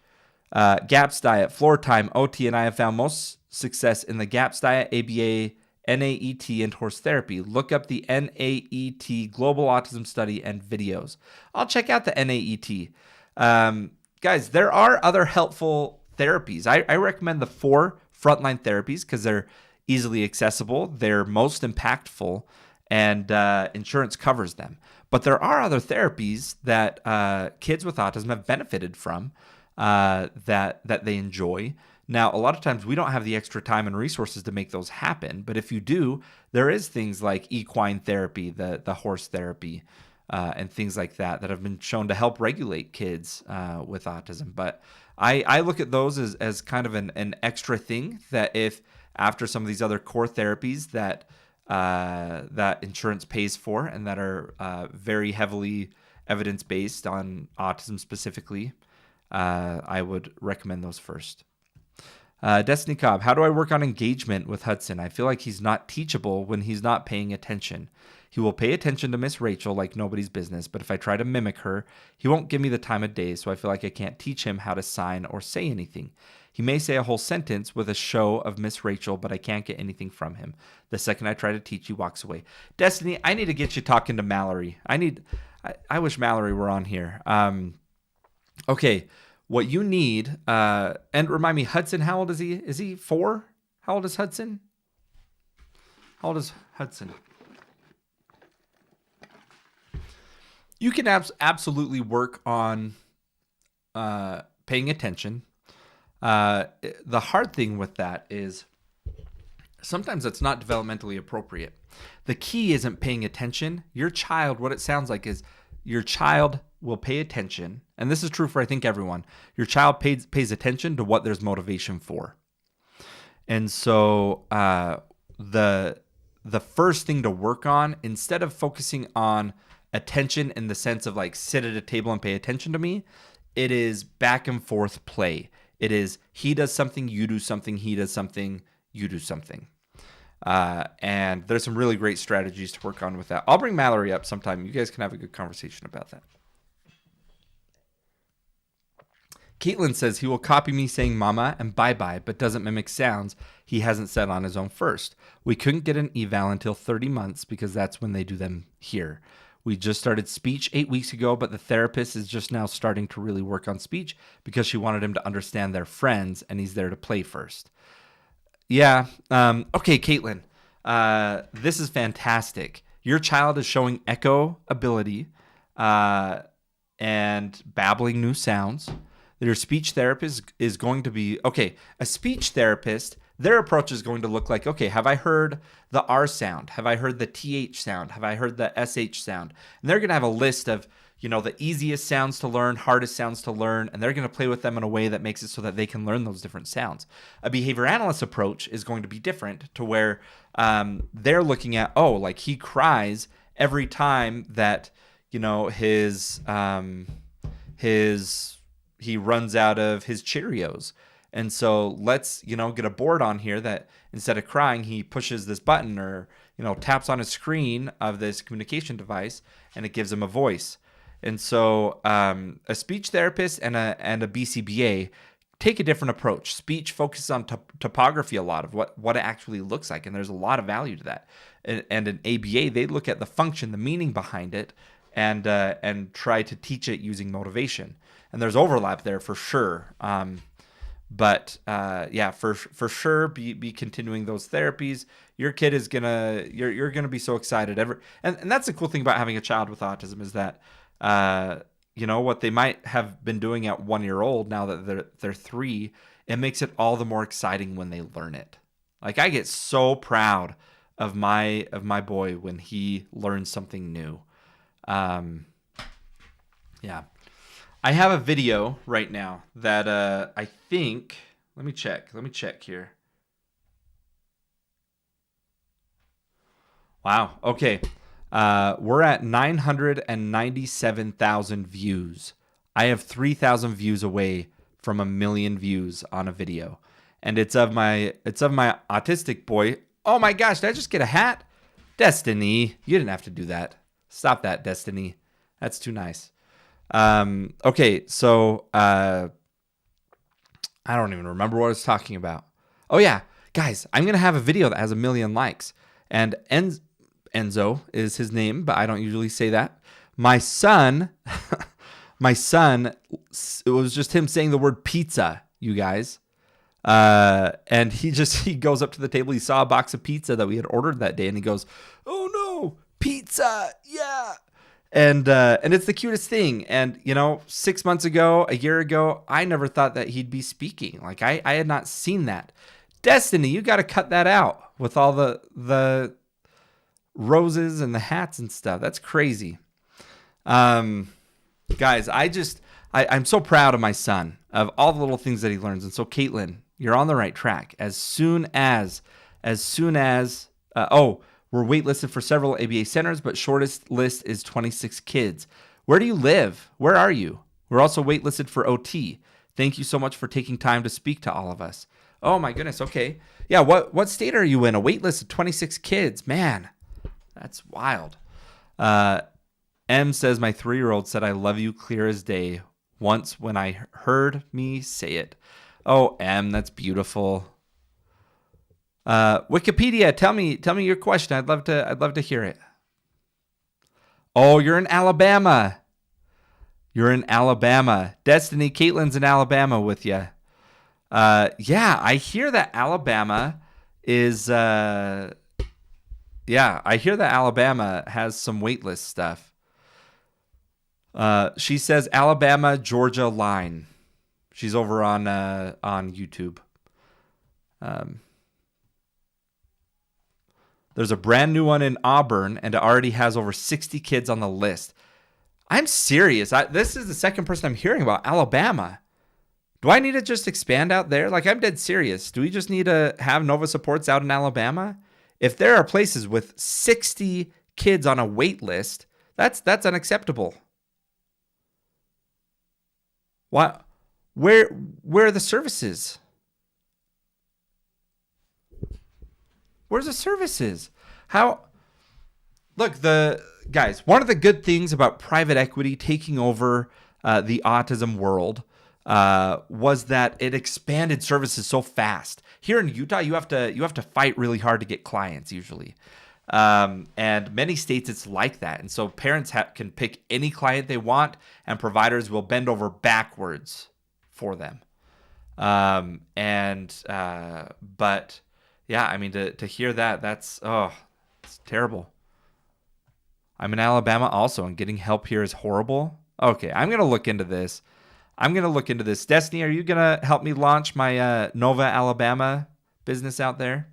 GAPS diet, floor time, OT, and I have found most success in the GAPS diet, ABA, NAET, and horse therapy. Look up the NAET Global Autism Study and videos. I'll check out the NAET. Guys, there are other helpful therapies. I recommend the 4 frontline therapies because they're easily accessible, they're most impactful, and insurance covers them. But there are other therapies that kids with autism have benefited from that they enjoy. Now, a lot of times we don't have the extra time and resources to make those happen. But if you do, there is things like equine therapy, the horse therapy, and things like that have been shown to help regulate kids with autism. But I look at those as kind of an extra thing that if after some of these other core therapies that insurance pays for and that are very heavily evidence-based on autism specifically, I would recommend those first. Destiny Cobb, how do I work on engagement with Hudson? I feel like he's not teachable when he's not paying attention. He will pay attention to Miss Rachel like nobody's business, but if I try to mimic her, he won't give me the time of day, so I feel like I can't teach him how to sign or say anything. He may say a whole sentence with a show of Miss Rachel, but I can't get anything from him. The second I try to teach, he walks away. Destiny, I need to get you talking to Mallory. I wish Mallory were on here. Okay. What you need, and remind me, Hudson, how old is he? Is he 4? How old is Hudson? How old is Hudson? You can absolutely work on paying attention. The hard thing with that is sometimes it's not developmentally appropriate. The key isn't paying attention. Your child, what it sounds like is your child will pay attention, and this is true for I think everyone. Your child pays attention to what there's motivation for. And so the first thing to work on, instead of focusing on attention in the sense of like sit at a table and pay attention to me, it is back and forth play. It is he does something, you do something, he does something, you do something. And there's some really great strategies to work on with that. I'll bring Mallory up sometime. You guys can have a good conversation about that. Caitlin says he will copy me saying mama and bye-bye, but doesn't mimic sounds he hasn't said on his own first. We couldn't get an eval until 30 months because that's when they do them here. We just started speech 8 weeks ago, but the therapist is just now starting to really work on speech because she wanted him to understand their friends, and he's there to play first. Yeah. Okay, Caitlin. This is fantastic. Your child is showing echo ability and babbling new sounds. Your speech therapist is going to be, okay, a speech therapist, their approach is going to look like, okay, have I heard the R sound? Have I heard the TH sound? Have I heard the SH sound? And they're going to have a list of, the easiest sounds to learn, hardest sounds to learn, and they're going to play with them in a way that makes it so that they can learn those different sounds. A behavior analyst approach is going to be different to where they're looking at, like he cries every time that, he runs out of his Cheerios. And so let's, get a board on here that instead of crying, he pushes this button or, taps on a screen of this communication device and it gives him a voice. And so a speech therapist and a BCBA take a different approach. Speech focuses on topography a lot of what it actually looks like. And there's a lot of value to that. And an ABA, they look at the function, the meaning behind it, and try to teach it using motivation. And there's overlap there for sure. But for sure, be continuing those therapies. Your kid is you're gonna be so excited. And that's the cool thing about having a child with autism is that, what they might have been doing at 1 year old, now that they're 3, it makes it all the more exciting when they learn it. Like I get so proud of my boy when he learns something new. I have a video right now that I think, let me check here. Wow. Okay. We're at 997,000 views. I have 3,000 views away from 1 million views on a video. And it's of my autistic boy. Oh my gosh, did I just get a hat? Destiny, you didn't have to do that. Stop that, Destiny. That's too nice. Okay, so I don't even remember what I was talking about. Oh yeah, guys, I'm gonna have a video that has 1 million likes, and Enzo is his name, but I don't usually say that. My son my son, it was just him saying the word pizza, you guys. And he goes up to the table. He saw a box of pizza that we had ordered that day, and he goes, "Oh no, pizza. Yeah." And it's the cutest thing. And 6 months ago, a year ago, I never thought that he'd be speaking. Like I had not seen that. Destiny, you got to cut that out with all the roses and the hats and stuff. That's crazy. Guys, I'm so proud of my son, of all the little things that he learns. And so Caitlin, you're on the right track. As soon as, we're waitlisted for several ABA centers, but shortest list is 26 kids. Where do you live? Where are you? We're also waitlisted for OT. Thank you so much for taking time to speak to all of us. Oh my goodness. Okay. Yeah. What state are you in? A waitlist of 26 kids. Man, that's wild. M says, my 3-year-old said, I love you clear as day once when I heard me say it. Oh, M, that's beautiful. Wikipedia, tell me your question. I'd love to hear it. Oh, you're in Alabama. You're in Alabama. Destiny, Caitlin's in Alabama with you. Yeah, I hear that Alabama is, I hear that Alabama has some waitlist stuff. She says Alabama, Georgia line. She's over on YouTube. There's a brand new one in Auburn, and it already has over 60 kids on the list. I'm serious. This is the second person I'm hearing about Alabama. Do I need to just expand out there? Like, I'm dead serious. Do we just need to have Nova Supports out in Alabama? If there are places with 60 kids on a wait list, that's unacceptable. What? Where are the services? Where's the services? How? Look, guys, one of the good things about private equity taking over the autism world was that it expanded services so fast. Here in Utah, you have to fight really hard to get clients usually. And many states it's like that. And so parents can pick any client they want, and providers will bend over backwards for them. But yeah, I mean, to hear that's it's terrible. I'm in Alabama also, and getting help here is horrible. Okay, I'm going to look into this. Destiny, are you going to help me launch my Nova Alabama business out there?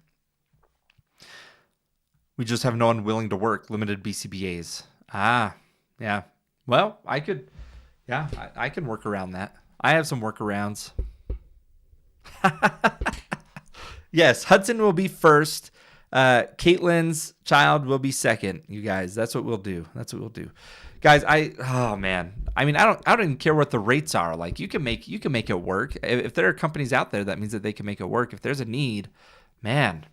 We just have no one willing to work, limited BCBAs. Yeah. Well, I can work around that. I have some workarounds. Yes, Hudson will be first. Caitlin's child will be second, you guys. That's what we'll do. Guys, oh man. I mean, I don't even care what the rates are. Like, you can make it work. If there are companies out there, that means that they can make it work. If there's a need, man.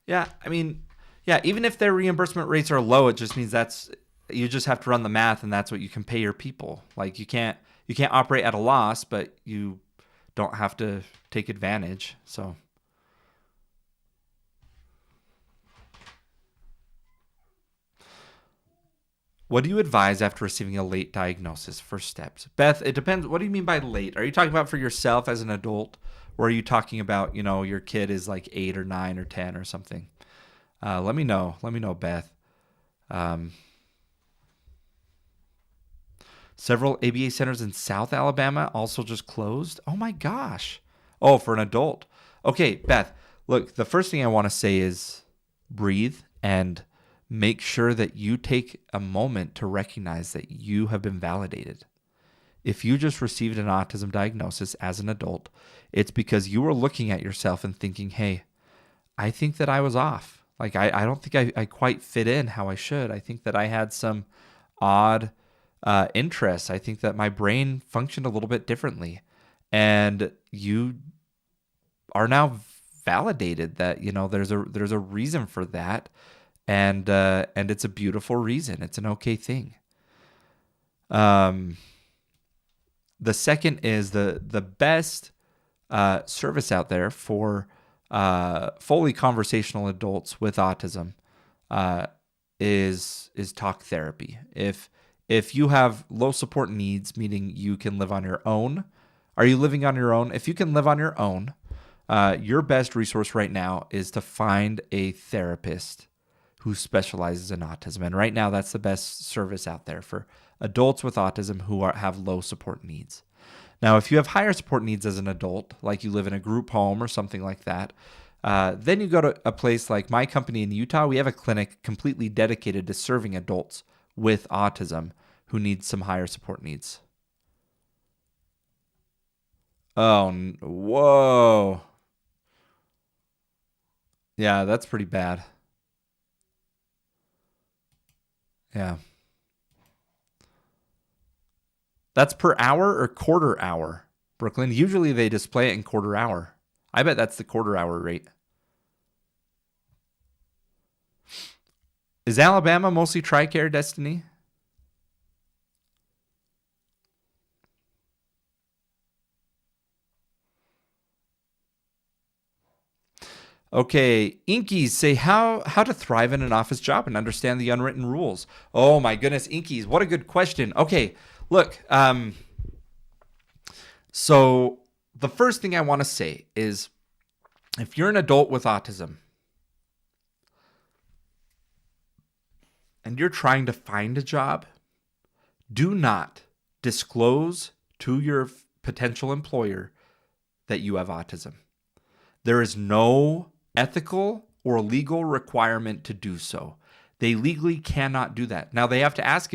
Yeah, I mean, yeah, even if their reimbursement rates are low, it just means you just have to run the math, and that's what you can pay your people. Like, you can't operate at a loss, but you don't have to take advantage. So what do you advise after receiving a late diagnosis? First steps. Beth, it depends. What do you mean by late? Are you talking about for yourself as an adult? Or are you talking about, your kid is like 8 or 9 or 10 or something? Let me know. Beth. Several ABA centers in South Alabama also just closed. Oh my gosh. Oh, for an adult. Okay, Beth, look, the first thing I want to say is breathe and make sure that you take a moment to recognize that you have been validated. If you just received an autism diagnosis as an adult, it's because you were looking at yourself and thinking, hey, I think that I was off. Like, I don't think I quite fit in how I should. I think that I had some odd interests. I think that my brain functioned a little bit differently. And you are now validated that, there's a reason for that. And it's a beautiful reason. It's an okay thing. The second is the best service out there for fully conversational adults with autism is talk therapy. If you have low support needs, meaning you can live on your own, are you living on your own? If you can live on your own, your best resource right now is to find a therapist who specializes in autism. And right now, that's the best service out there for adults with autism who have low support needs. Now, if you have higher support needs as an adult, like you live in a group home or something like that, then you go to a place like my company in Utah. We have a clinic completely dedicated to serving adults with autism who need some higher support needs. Oh, whoa. Yeah, that's pretty bad. Yeah. That's per hour or quarter hour, Brooklyn? Usually they display it in quarter hour. I bet that's the quarter hour rate. Is Alabama mostly TRICARE, Destiny? Okay, Inkies say how to thrive in an office job and understand the unwritten rules. Oh my goodness, Inkies, what a good question. Okay, look, so the first thing I want to say is if you're an adult with autism and you're trying to find a job, do not disclose to your potential employer that you have autism. There is no ethical or legal requirement to do so. They legally cannot do that. Now they have to ask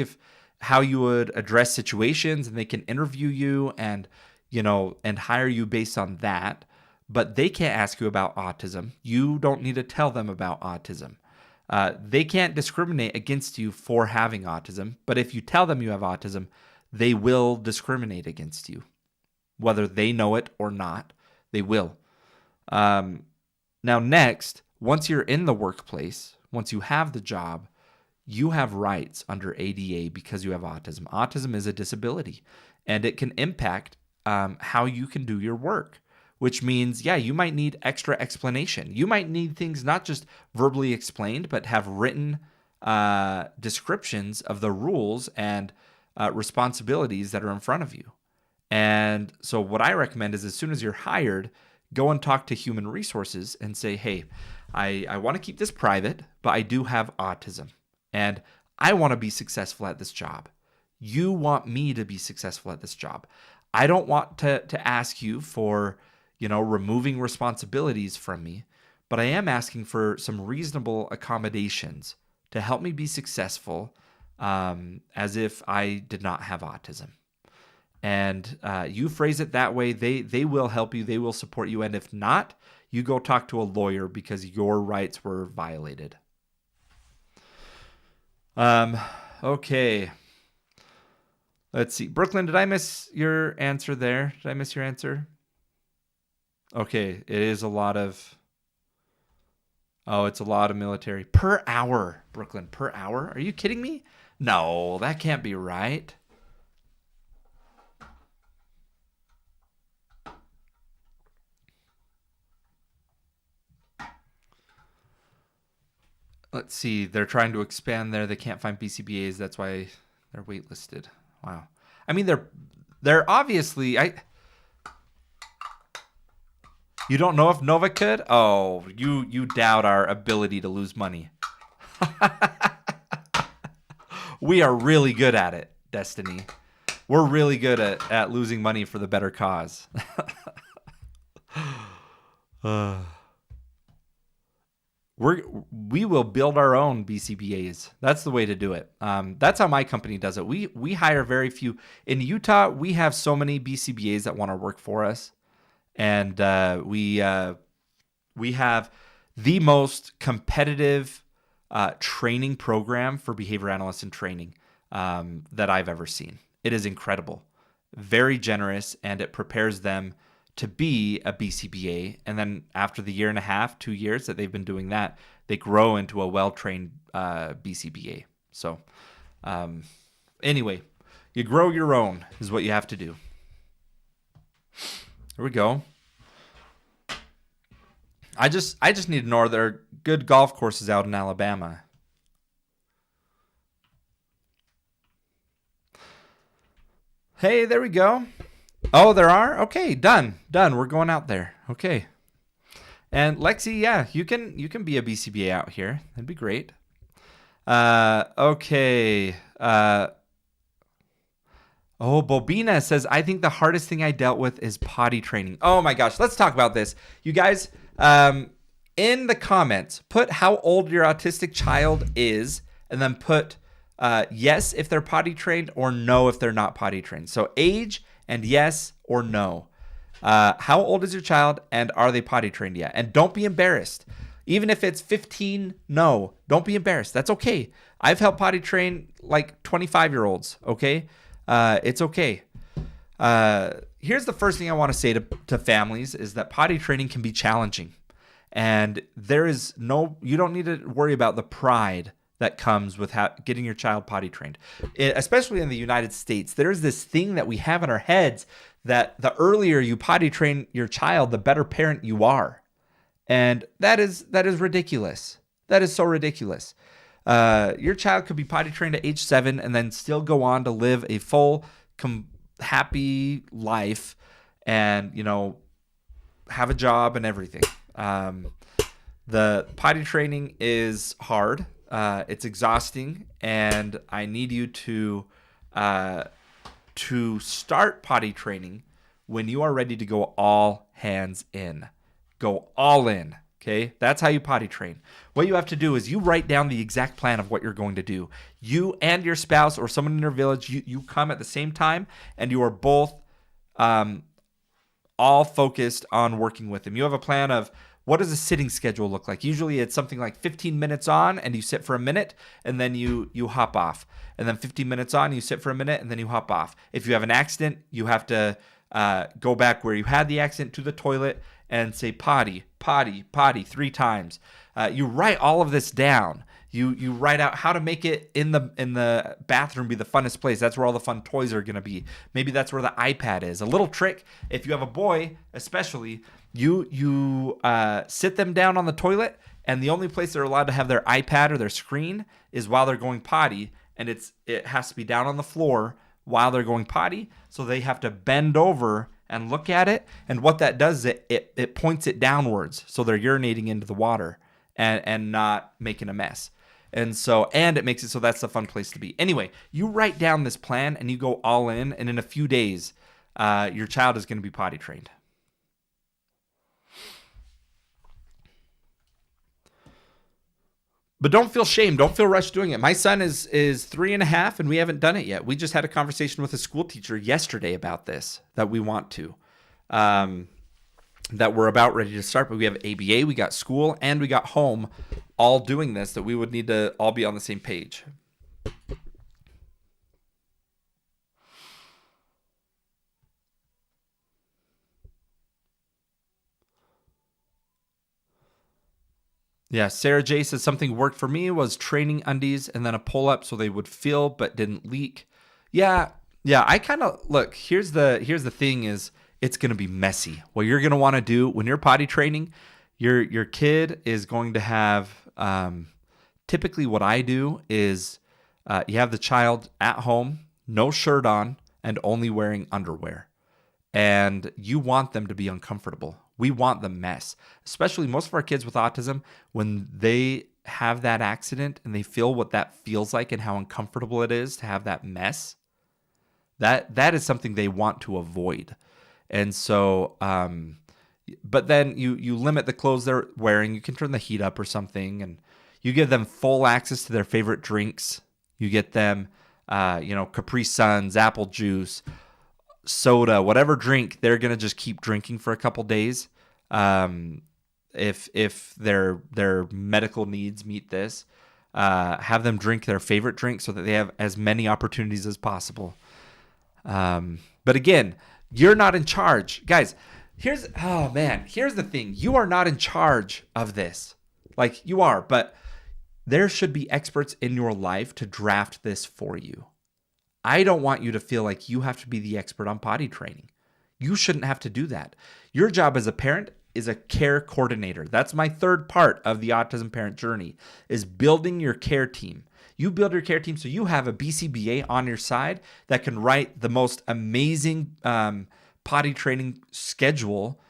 how you would address situations, and they can interview you and hire you based on that, but they can't ask you about autism. You don't need to tell them about autism. They can't discriminate against you for having autism, but if you tell them you have autism, they will discriminate against you. Whether they know it or not, they will. Now, next, once you're in the workplace, once you have the job, you have rights under ADA because you have autism. Autism is a disability, and it can impact how you can do your work, which means, yeah, you might need extra explanation. You might need things not just verbally explained, but have written descriptions of the rules and responsibilities that are in front of you. And so what I recommend is as soon as you're hired, go and talk to human resources and say, hey, I want to keep this private, but I do have autism and I want to be successful at this job. You want me to be successful at this job. I don't want to ask you for, removing responsibilities from me, but I am asking for some reasonable accommodations to help me be successful as if I did not have autism. And you phrase it that way, they will help you, they will support you. And if not, you go talk to a lawyer because your rights were violated. Okay. Let's see. Brooklyn, did I miss your answer there? Did I miss your answer? Okay, it is a lot of... Oh, it's a lot of military. Per hour, Brooklyn, per hour? Are you kidding me? No, that can't be right. Let's see. They're trying to expand there. They can't find BCBAs. That's why they're waitlisted. Wow. I mean, they're obviously... You don't know if Nova could? Oh, you doubt our ability to lose money. We are really good at it, Destiny. We're really good at losing money for the better cause. We will build our own BCBAs. That's the way to do it. That's how my company does it. We hire very few. In Utah, we have so many BCBAs that want to work for us. And we have the most competitive training program for behavior analysts in training that I've ever seen. It is incredible, very generous, and it prepares them to be a BCBA. And then after the 1.5 years that they've been doing that, they grow into a well-trained BCBA. So anyway, you grow your own is what you have to do. Here we go. I just need to know, are there good golf courses out in Alabama? Hey, there we go. Oh, there are? Okay, done. We're going out there. Okay. And Lexi, yeah, you can be a BCBA out here. That'd be great. Okay. Bobina says, I think the hardest thing I dealt with is potty training. Oh my gosh, let's talk about this. You guys, in the comments, put how old your autistic child is, and then put yes if they're potty trained or no if they're not potty trained. So age and yes or no. How old is your child and are they potty trained yet? And don't be embarrassed. Even if it's 15, no, don't be embarrassed. That's okay. I've helped potty train like 25-year-olds, okay? It's okay. Here's the first thing I want to say to families is that potty training can be challenging. And you don't need to worry about the pride that comes with getting your child potty trained. Especially in the United States, there's this thing that we have in our heads that the earlier you potty train your child, the better parent you are. And that is ridiculous. That is so ridiculous. Your child could be potty trained at age 7 and then still go on to live a full, happy life and, have a job and everything. The potty training is hard. It's exhausting, and I need you to start potty training when you are ready to go all hands in. Go all in, okay? That's how you potty train. What you have to do is you write down the exact plan of what you're going to do. You and your spouse or someone in your village, you come at the same time, and you are both all focused on working with them. You have a plan of what does a sitting schedule look like? Usually it's something like 15 minutes on and you sit for a minute and then you hop off. And then 15 minutes on, you sit for a minute and then you hop off. If you have an accident, you have to go back where you had the accident to the toilet and say potty, potty, potty 3 times. You write all of this down. You write out how to make it in the bathroom be the funnest place. That's where all the fun toys are going to be. Maybe that's where the iPad is. A little trick, if you have a boy especially, you sit them down on the toilet, and the only place they're allowed to have their iPad or their screen is while they're going potty, and it has to be down on the floor while they're going potty, so they have to bend over and look at it. And what that does is it points it downwards, so they're urinating into the water and not making a mess. And it makes it so that's the fun place to be. Anyway, you write down this plan and you go all in, and in a few days, your child is going to be potty trained. But don't feel shame. Don't feel rushed doing it. My son is 3.5 and we haven't done it yet. We just had a conversation with a school teacher yesterday about this, that we want to, that we're about ready to start. But we have ABA, we got school, and we got home all doing this, that we would need to all be on the same page. Yeah, Sarah J says something worked for me was training undies and then a pull up so they would feel but didn't leak. Yeah. I kind of look. Here's the thing: is it's going to be messy. What you're going to want to do when you're potty training, your kid is going to have. Typically, what I do is you have the child at home, no shirt on, and only wearing underwear, and you want them to be uncomfortable. We want the mess, especially most of our kids with autism, when they have that accident and they feel what that feels like and how uncomfortable it is to have that mess. That is something they want to avoid. And so, but then you limit the clothes they're wearing. You can turn the heat up or something, and you give them full access to their favorite drinks. You get them, Capri Suns, apple juice, soda, whatever drink, they're going to just keep drinking for a couple days. If their medical needs meet this, have them drink their favorite drink so that they have as many opportunities as possible. But again, you're not in charge. Guys, here's the thing. You are not in charge of this. Like, you are, but there should be experts in your life to draft this for you. I don't want you to feel like you have to be the expert on potty training. You shouldn't have to do that. Your job as a parent is a care coordinator. That's my third part of the autism parent journey, is building your care team. You build your care team so you have a BCBA on your side that can write the most amazing potty training schedule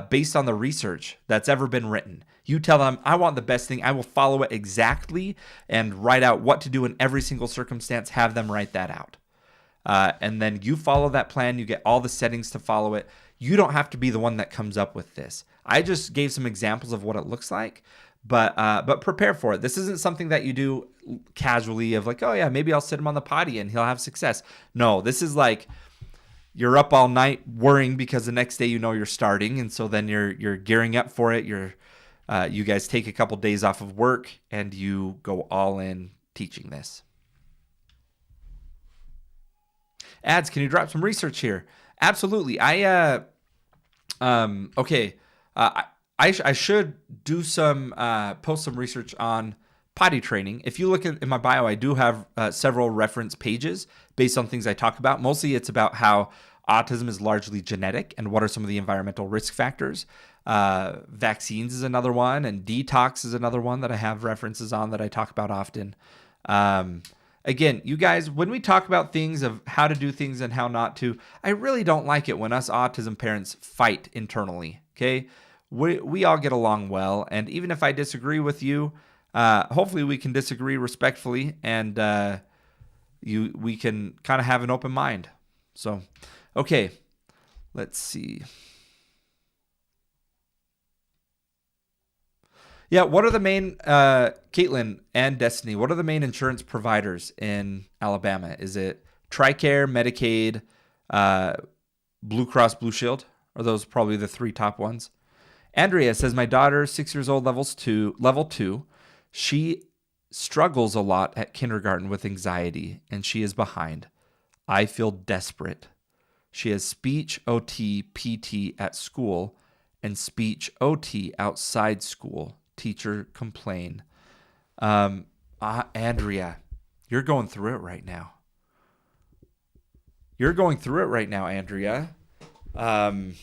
based on the research that's ever been written. You tell them, I want the best thing. I will follow it exactly and write out what to do in every single circumstance. Have them write that out. And then you follow that plan. You get all the settings to follow it. You don't have to be the one that comes up with this. I just gave some examples of what it looks like, but prepare for it. This isn't something that you do casually of like, oh yeah, maybe I'll sit him on the potty and he'll have success. No, this is like you're up all night worrying because the next day you know you're starting, and so then you're gearing up for it. You guys take a couple days off of work and you go all in teaching this. Ads, can you drop some research here? Absolutely. I should do some post some research on potty training. If you look in my bio, I do have several reference pages based on things I talk about. Mostly it's about how autism is largely genetic and what are some of the environmental risk factors. Vaccines is another one, and detox is another one that I have references on that I talk about often. Again, you guys, when we talk about things of how to do things and how not to, I really don't like it when us autism parents fight internally, okay? We all get along well, and even if I disagree with you, hopefully we can disagree respectfully, and we can kind of have an open mind. So, okay, let's see. Yeah, what are the main, Caitlin and Destiny, what are the main insurance providers in Alabama? Is it TRICARE, Medicaid, Blue Cross Blue Shield? Are those probably the three top ones? Andrea says, my daughter, 6 years old, level 2. She struggles a lot at kindergarten with anxiety, and she is behind. I feel desperate. She has speech OT, PT at school, and speech OT outside school. Teacher complain. Andrea, you're going through it right now. Andrea. Man.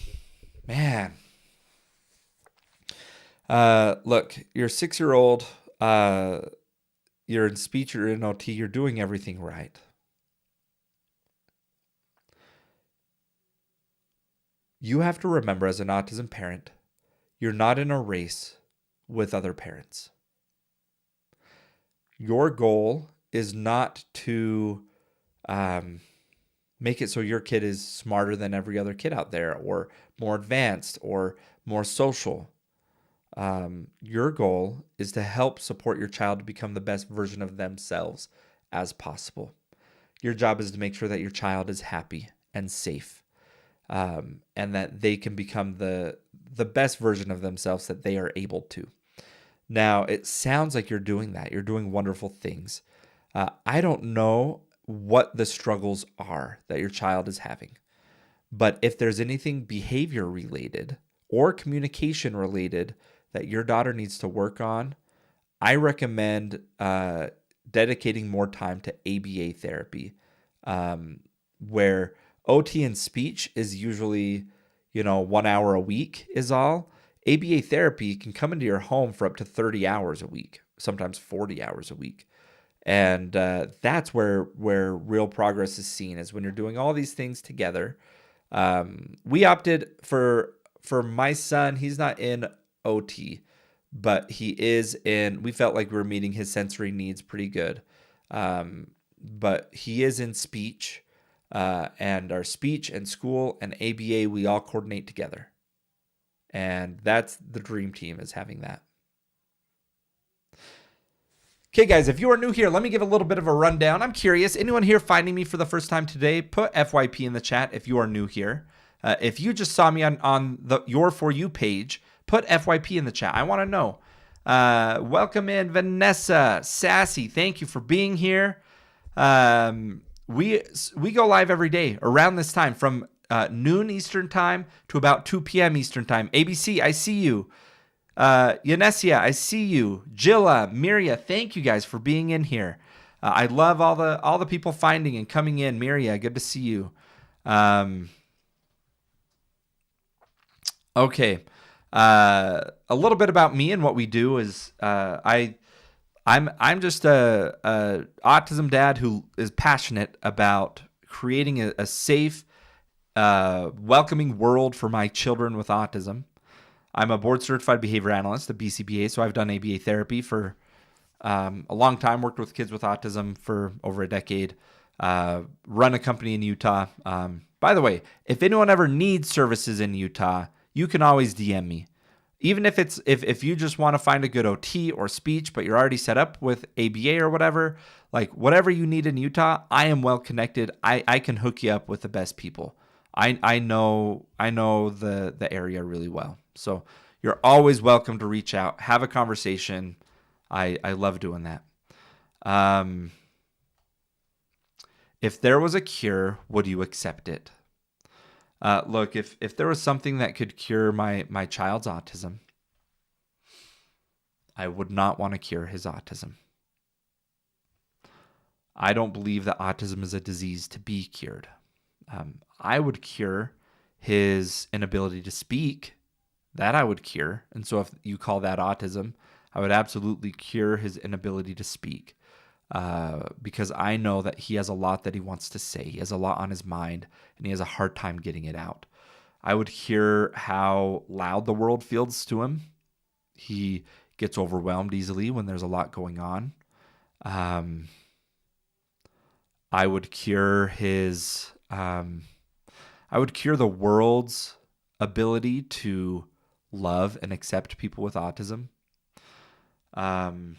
Look, you're a 6-year-old. You're in speech, you're in OT, you're doing everything right. You have to remember, as an autism parent, you're not in a race with other parents. Your goal is not to make it so your kid is smarter than every other kid out there, or more advanced, or more social. Your goal is to help support your child to become the best version of themselves as possible. Your job is to make sure that your child is happy and safe, and that they can become the best version of themselves that they are able to. Now, it sounds like you're doing that. You're doing wonderful things. I don't know what the struggles are that your child is having, but if there's anything behavior related or communication related that your daughter needs to work on, I recommend dedicating more time to ABA therapy, where OT and speech is usually, 1 hour a week is all. ABA therapy can come into your home for up to 30 hours a week, sometimes 40 hours a week. And that's where real progress is seen, is when you're doing all these things together. We opted for my son, he's not in OT, but he is we felt like we were meeting his sensory needs pretty good. But he is in speech, and our speech and school and ABA, we all coordinate together. And that's the dream team, is having that. Okay, guys, if you are new here, let me give a little bit of a rundown. I'm curious, anyone here finding me for the first time today, put FYP in the chat if you are new here. If you just saw me on your For You page, put FYP in the chat. I want to know. Welcome in, Vanessa, Sassy. Thank you for being here. We go live every day around this time from noon Eastern time to about 2 p.m. Eastern time. ABC, I see you. Yanesia, I see you. Jilla, Miria, thank you guys for being in here. I love all the people finding and coming in. Miria, good to see you. Okay. A little bit about me and what we do is I'm just a autism dad who is passionate about creating a safe, welcoming world for my children with autism. I'm a board certified behavior analyst, a BCBA, so I've done ABA therapy for a long time, worked with kids with autism for over a decade, run a company in Utah. By the way, if anyone ever needs services in Utah, you can always DM me. Even if it's if you just want to find a good OT or speech, but you're already set up with ABA or whatever, like whatever you need in Utah, I am well connected. I can hook you up with the best people. I know the area really well. So you're always welcome to reach out, have a conversation. I love doing that. If there was a cure, would you accept it? Look, if there was something that could cure my child's autism, I would not want to cure his autism. I don't believe that autism is a disease to be cured. I would cure his inability to speak. That I would cure. And so if you call that autism, I would absolutely cure his inability to speak. Because I know that he has a lot that he wants to say. He has a lot on his mind, and he has a hard time getting it out. I would hear how loud the world feels to him. He gets overwhelmed easily when there's a lot going on. I would cure his... I would cure the world's ability to love and accept people with autism. And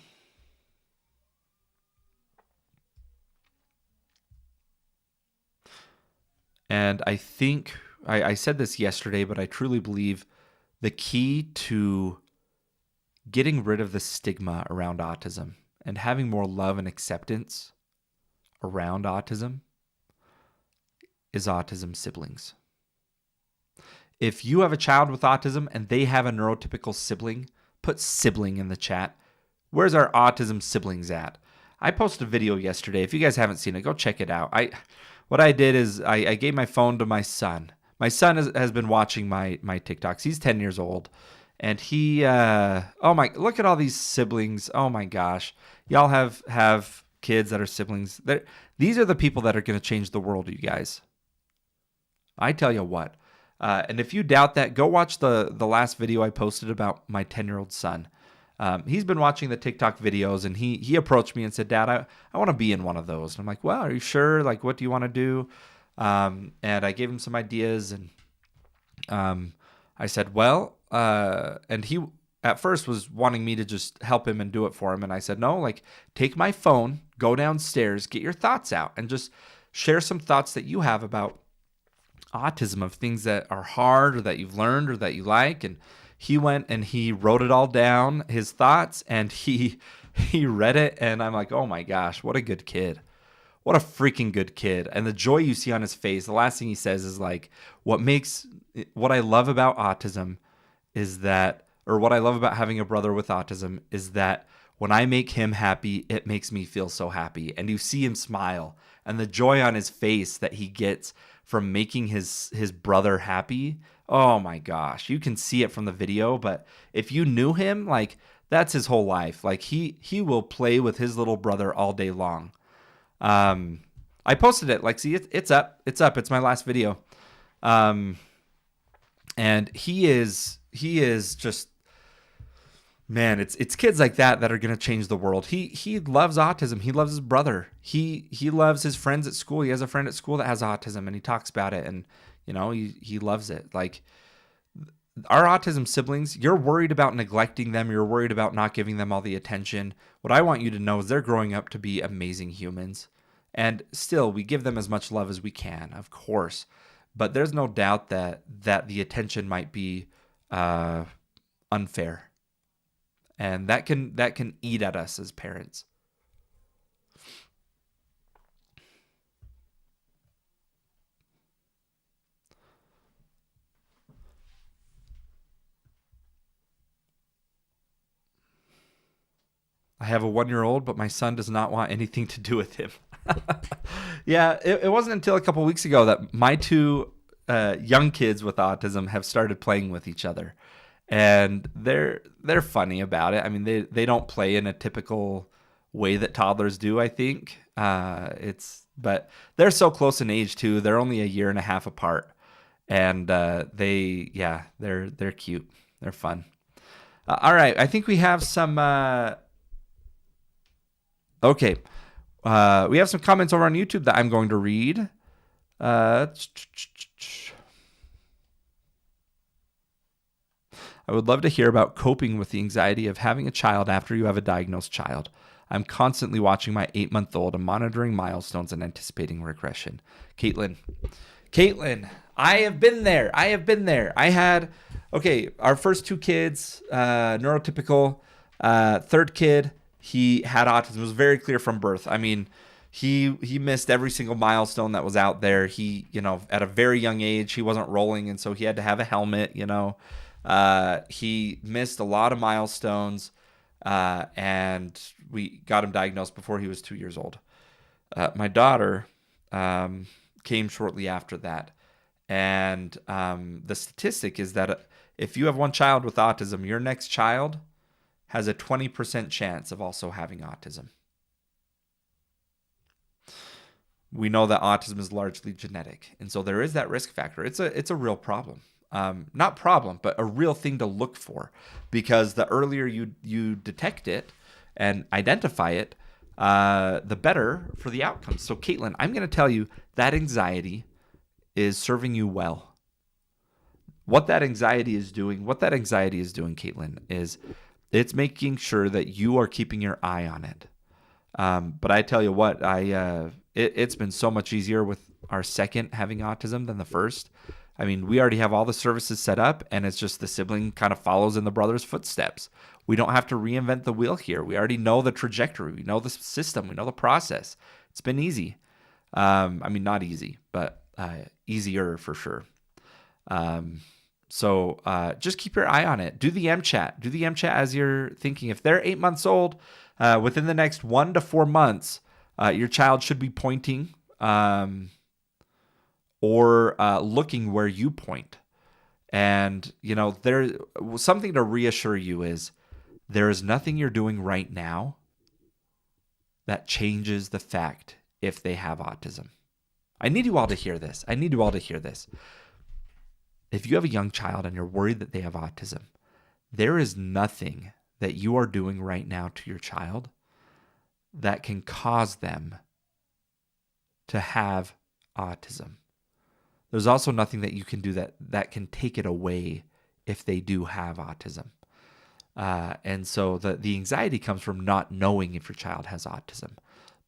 I think, I said this yesterday, but I truly believe the key to getting rid of the stigma around autism and having more love and acceptance around autism is autism siblings. If you have a child with autism and they have a neurotypical sibling, put sibling in the chat. Where's our autism siblings at? I posted a video yesterday. If you guys haven't seen it, go check it out. What I did is I gave my phone to my son. My son has been watching my TikToks. He's 10 years old. And he, look at all these siblings. Oh my gosh. Y'all have kids that are siblings. These are the people that are going to change the world, you guys. I tell you what. And if you doubt that, go watch the last video I posted about my 10-year-old son. He's been watching the TikTok videos, and he approached me and said, Dad, I want to be in one of those. And I'm like, well, are you sure? Like, what do you want to do? And I gave him some ideas, and I said, well, and he at first was wanting me to just help him and do it for him. And I said, no, like, take my phone, go downstairs, get your thoughts out, and just share some thoughts that you have about autism, of things that are hard or that you've learned or that you like. And he went and he wrote it all down, his thoughts, and he read it. And I'm like, oh my gosh, what a good kid. What a freaking good kid. And the joy you see on his face, the last thing he says is like, what I love about autism is that, or what I love about having a brother with autism is that when I make him happy, it makes me feel so happy. And you see him smile, and the joy on his face that he gets from making his brother happy. Oh my gosh, you can see it from the video, but if you knew him, like, that's his whole life. Like, he will play with his little brother all day long. I posted it, like, see, it's up. It's my last video. And he is just, man, it's kids like that are going to change the world. He loves autism. He loves his brother. He loves his friends at school. He has a friend at school that has autism, and he talks about it, and you know, he loves it. Like, our autism siblings, you're worried about neglecting them. You're worried about not giving them all the attention. What I want you to know is they're growing up to be amazing humans. And still, we give them as much love as we can, of course. But there's no doubt that the attention might be unfair. And that can eat at us as parents. I have a 1-year-old, but my son does not want anything to do with him. Yeah, it wasn't until a couple weeks ago that my two young kids with autism have started playing with each other. and they're funny about it. I mean, they don't play in a typical way that toddlers do, I think. But they're so close in age too. They're only a year and a half apart, and they're cute. They're fun. All right, I think we have some. Okay, we have some comments over on YouTube that I'm going to read. I would love to hear about coping with the anxiety of having a child after you have a diagnosed child. I'm constantly watching my 8-month-old and monitoring milestones and anticipating regression. Caitlin, I have been there. I had, our first 2 kids, neurotypical. Third kid, he had autism. It was very clear from birth. I mean, he missed every single milestone that was out there. He, at a very young age, he wasn't rolling, and so he had to have a helmet, He missed a lot of milestones, and we got him diagnosed before he was 2 years old. My daughter came shortly after that, and the statistic is that if you have one child with autism, your next child has a 20% chance of also having autism. We know that autism is largely genetic, and so there is that risk factor. It's a real problem. Not problem, but a real thing to look for, because the earlier you detect it and identify it, the better for the outcomes. So Caitlin, I'm going to tell you that anxiety is serving you well. What that anxiety is doing, Caitlin, is it's making sure that you are keeping your eye on it. But I tell you what, it's been so much easier with our second having autism than the first. I mean, we already have all the services set up, and it's just the sibling kind of follows in the brother's footsteps. We don't have to reinvent the wheel here. We already know the trajectory. We know the system. We know the process. It's been easy. Not easy, but easier for sure. So just keep your eye on it. Do the MChat. Do the MChat as you're thinking. If they're 8 months old, within the next 1 to 4 months, your child should be pointing or looking where you point. And, there's something to reassure you is there is nothing you're doing right now that changes the fact if they have autism. I need you all to hear this. If you have a young child and you're worried that they have autism, there is nothing that you are doing right now to your child that can cause them to have autism. There's also nothing that you can do that can take it away if they do have autism. And so the anxiety comes from not knowing if your child has autism.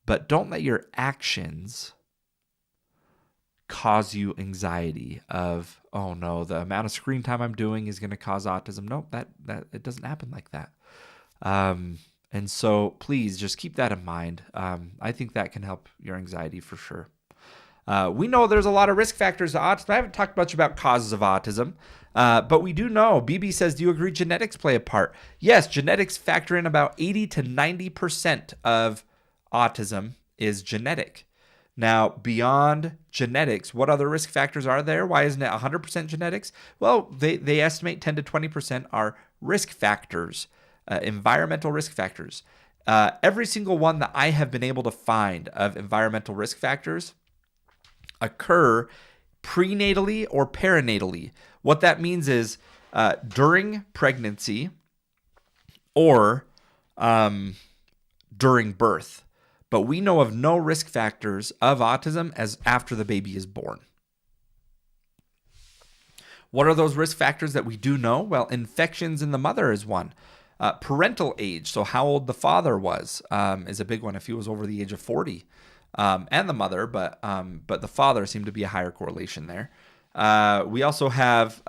But don't let your actions cause you anxiety of, oh no, the amount of screen time I'm doing is going to cause autism. No, that it doesn't happen like that. And so please just keep that in mind. I think that can help your anxiety for sure. We know there's a lot of risk factors to autism. I haven't talked much about causes of autism, but we do know. BB says, do you agree genetics play a part? Yes, genetics factor in about 80 to 90% of autism is genetic. Now, beyond genetics, what other risk factors are there? Why isn't it 100% genetics? Well, they estimate 10 to 20% are risk factors, environmental risk factors. Every single one that I have been able to find of environmental risk factors occur prenatally or perinatally. What that means is during pregnancy or during birth. But we know of no risk factors of autism as after the baby is born. What are those risk factors that we do know? Well, infections in the mother is one. Parental age, so how old the father was, is a big one if he was over the age of 40. And the mother, but the father seemed to be a higher correlation there. We also have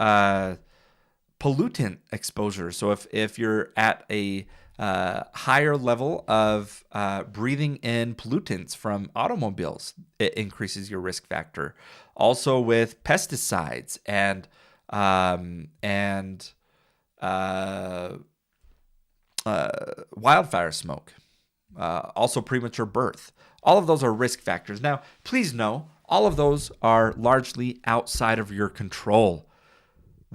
pollutant exposure. So if you're at a higher level of breathing in pollutants from automobiles, it increases your risk factor. Also with pesticides and wildfire smoke, also premature birth. All of those are risk factors. Now, please know, all of those are largely outside of your control.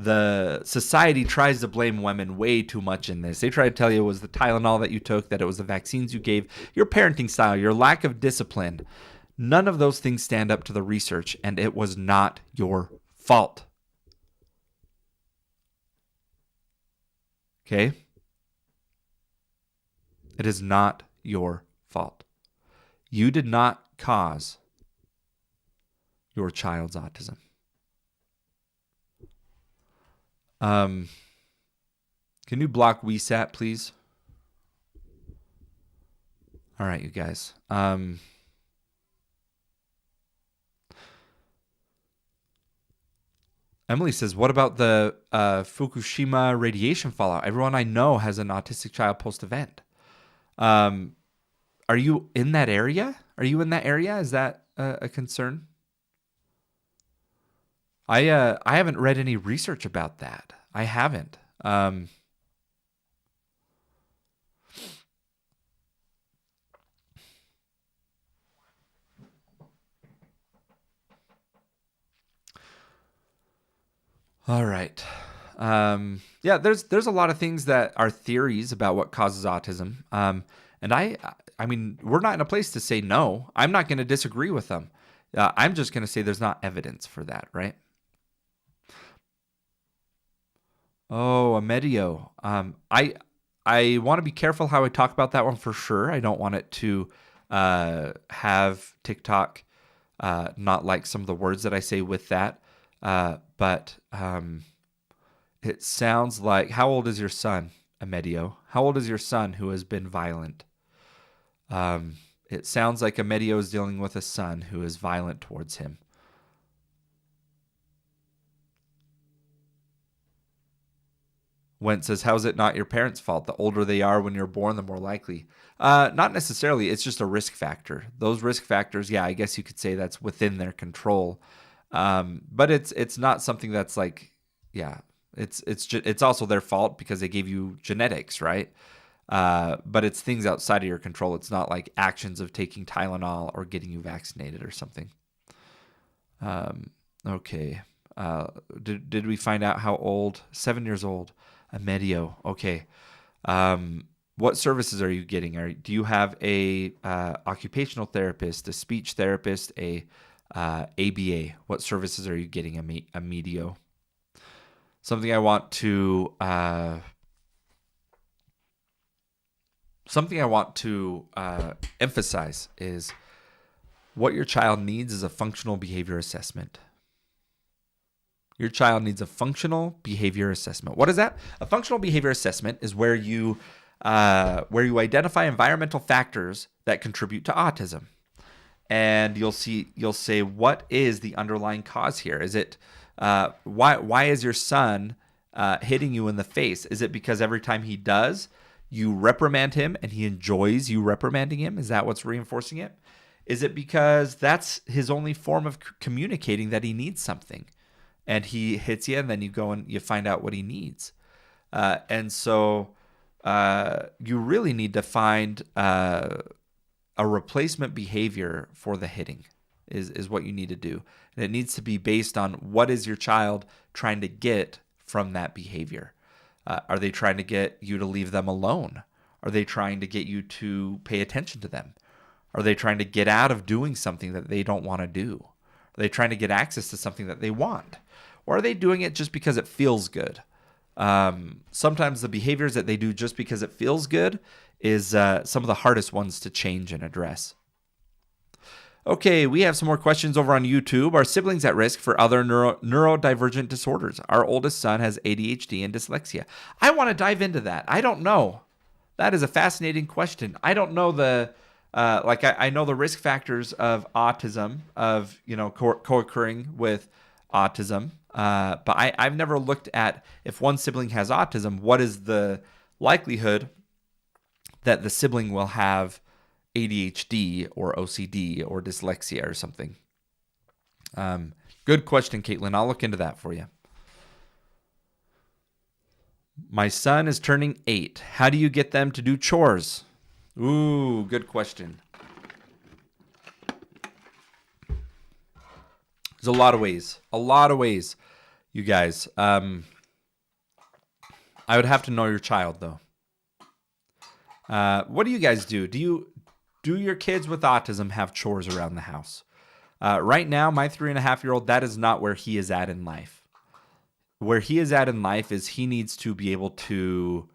the society tries to blame women way too much in this. They try to tell you it was the Tylenol that you took, that it was the vaccines you gave, your parenting style, your lack of discipline. None of those things stand up to the research, and it was not your fault. Okay? It is not your fault. You did not cause your child's autism. Can you block WeSat, please? All right, you guys. Emily says, what about the Fukushima radiation fallout? Everyone I know has an autistic child post-event. Are you in that area? Is that a concern? I haven't read any research about that. I haven't. All right. Yeah, there's a lot of things that are theories about what causes autism. And I mean, we're not in a place to say no. I'm not going to disagree with them. I'm just going to say there's not evidence for that, right? Oh, Amedio. I want to be careful how I talk about that one for sure. I don't want it to have TikTok not like some of the words that I say with that. But it sounds like, how old is your son, Amedio? How old is your son who has been violent? It sounds like Amedio is dealing with a son who is violent towards him. Went says, how is it not your parents' fault? The older they are when you're born, the more likely. Not necessarily. It's just a risk factor. Those risk factors, yeah, I guess you could say that's within their control. But it's not something that's like, yeah, it's also their fault because they gave you genetics, right? But it's things outside of your control. It's not like actions of taking Tylenol or getting you vaccinated or something. Okay. Did we find out how old? 7 years old. Amedio. Okay. What services are you getting? Do you have a occupational therapist, a speech therapist, a ABA? What services are you getting, Amedio? Something I want to emphasize is what your child needs is a functional behavior assessment. Your child needs a functional behavior assessment. What is that? A functional behavior assessment is where you identify environmental factors that contribute to autism, and you'll say, what is the underlying cause here? Is it why is your son hitting you in the face? Is it because every time he does, you reprimand him and he enjoys you reprimanding him? Is that what's reinforcing it? Is it because that's his only form of communicating that he needs something? And he hits you, and then you go and you find out what he needs. And so you really need to find a replacement behavior for the hitting is what you need to do. And it needs to be based on what is your child trying to get from that behavior. Are they trying to get you to leave them alone? Are they trying to get you to pay attention to them? Are they trying to get out of doing something that they don't want to do? Are they trying to get access to something that they want? Or are they doing it just because it feels good? Sometimes the behaviors that they do just because it feels good is some of the hardest ones to change and address. Okay, we have some more questions over on YouTube. Are siblings at risk for other neurodivergent disorders? Our oldest son has ADHD and dyslexia. I want to dive into that. I don't know. That is a fascinating question. I don't know I know the risk factors of autism, of co-occurring with autism. But I've never looked at if one sibling has autism, what is the likelihood that the sibling will have ADHD or OCD or dyslexia or something? Good question, Caitlin. I'll look into that for you. My son is turning 8. How do you get them to do chores? Ooh, good question. There's a lot of ways. You guys, I would have to know your child though. What do you guys do? Do your kids with autism have chores around the house? Right now, my 3.5-year-old, that is not where he is at in life. Where he is at in life is he needs to be able to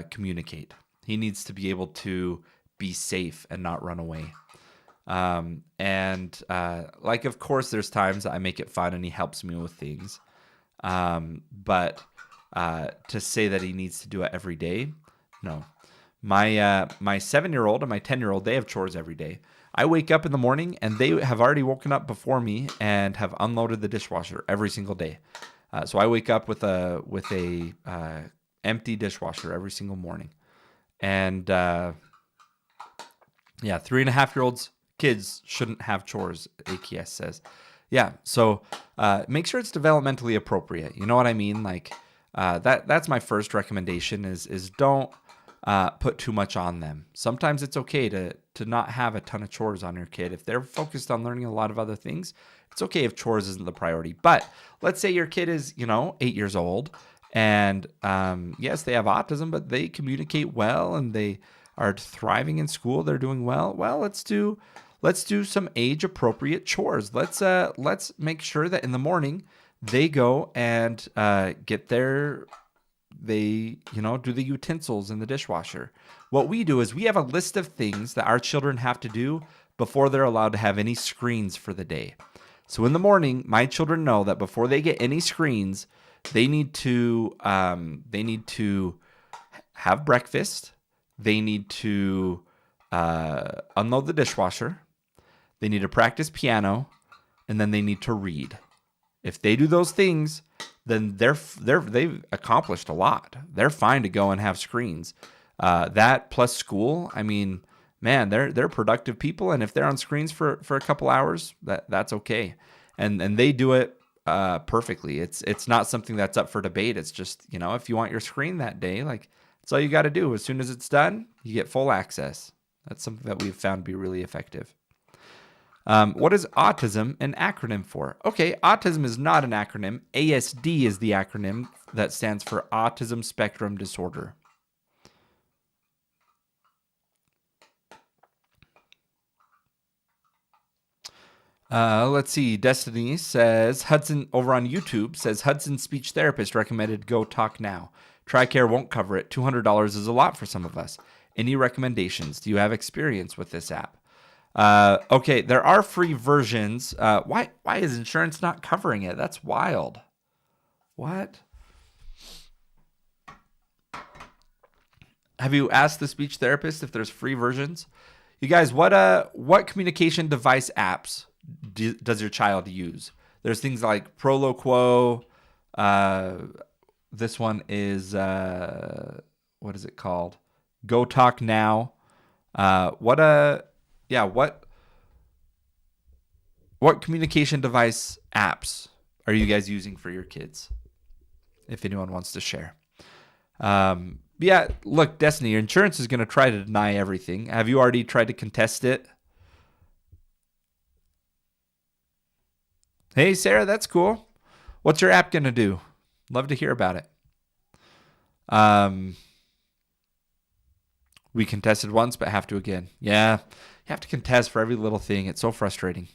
communicate. He needs to be able to be safe and not run away. Like, of course, there's times I make it fun and he helps me with things. But to say that he needs to do it every day, no. My 7-year-old and my 10-year-old, they have chores every day. I wake up in the morning and they have already woken up before me and have unloaded the dishwasher every single day. So I wake up with a empty dishwasher every single morning. And 3.5-year-olds kids shouldn't have chores, AKS says. Yeah, so make sure it's developmentally appropriate. You know what I mean? Like that's my first recommendation is don't put too much on them. Sometimes it's okay to not have a ton of chores on your kid. If they're focused on learning a lot of other things, it's okay if chores isn't the priority. But let's say your kid is, 8 years old and yes, they have autism, but they communicate well and they are thriving in school. They're doing well. Well, let's do some age appropriate chores. Let's make sure that in the morning they go and do the utensils in the dishwasher. What we do is we have a list of things that our children have to do before they're allowed to have any screens for the day. So in the morning, my children know that before they get any screens, they need to have breakfast. They need to unload the dishwasher. They need to practice piano, and then they need to read. If they do those things, then they've accomplished a lot. They're fine to go and have screens. That plus school, I mean, man, they're productive people, and if they're on screens for a couple hours, that's okay. And they do it perfectly. It's not something that's up for debate. It's just, if you want your screen that day, like that's all you got to do. As soon as it's done, you get full access. That's something that we've found to be really effective. What is autism an acronym for? Okay, autism is not an acronym. ASD is the acronym that stands for Autism Spectrum Disorder. Let's see. Destiny says, Hudson over on YouTube says, Hudson speech therapist recommended Go Talk Now. TRICARE won't cover it. $200 is a lot for some of us. Any recommendations? Do you have experience with this app? Okay, there are free versions. Why is insurance not covering it? That's wild. What? Have you asked the speech therapist if there's free versions? You guys, what communication device apps does your child use? There's things like Proloquo. This one is what is it called? Go Talk Now. What communication device apps are you guys using for your kids? If anyone wants to share. Look, Destiny, your insurance is going to try to deny everything. Have you already tried to contest it? Hey, Sarah, that's cool. What's your app going to do? Love to hear about it. We contested once, but have to again. Yeah, you have to contest for every little thing. It's so frustrating.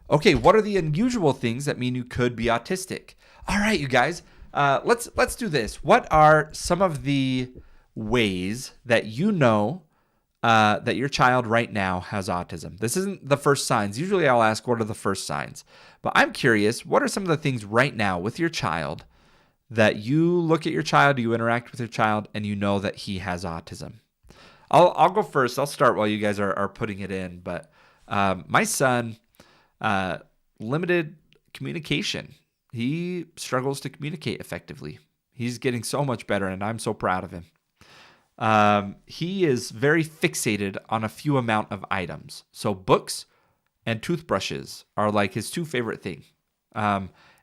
Okay, what are the unusual things that mean you could be autistic? All right, you guys, let's do this. What are some of the ways that you know that your child right now has autism? This isn't the first signs. Usually I'll ask, what are the first signs? But I'm curious, what are some of the things right now with your child that you look at your child, you interact with your child, and you know that he has autism? I'll go first. I'll start while you guys are putting it in. But my son, limited communication. He struggles to communicate effectively. He's getting so much better, and I'm so proud of him. He is very fixated on a few amount of items. So books and toothbrushes are like his two favorite things.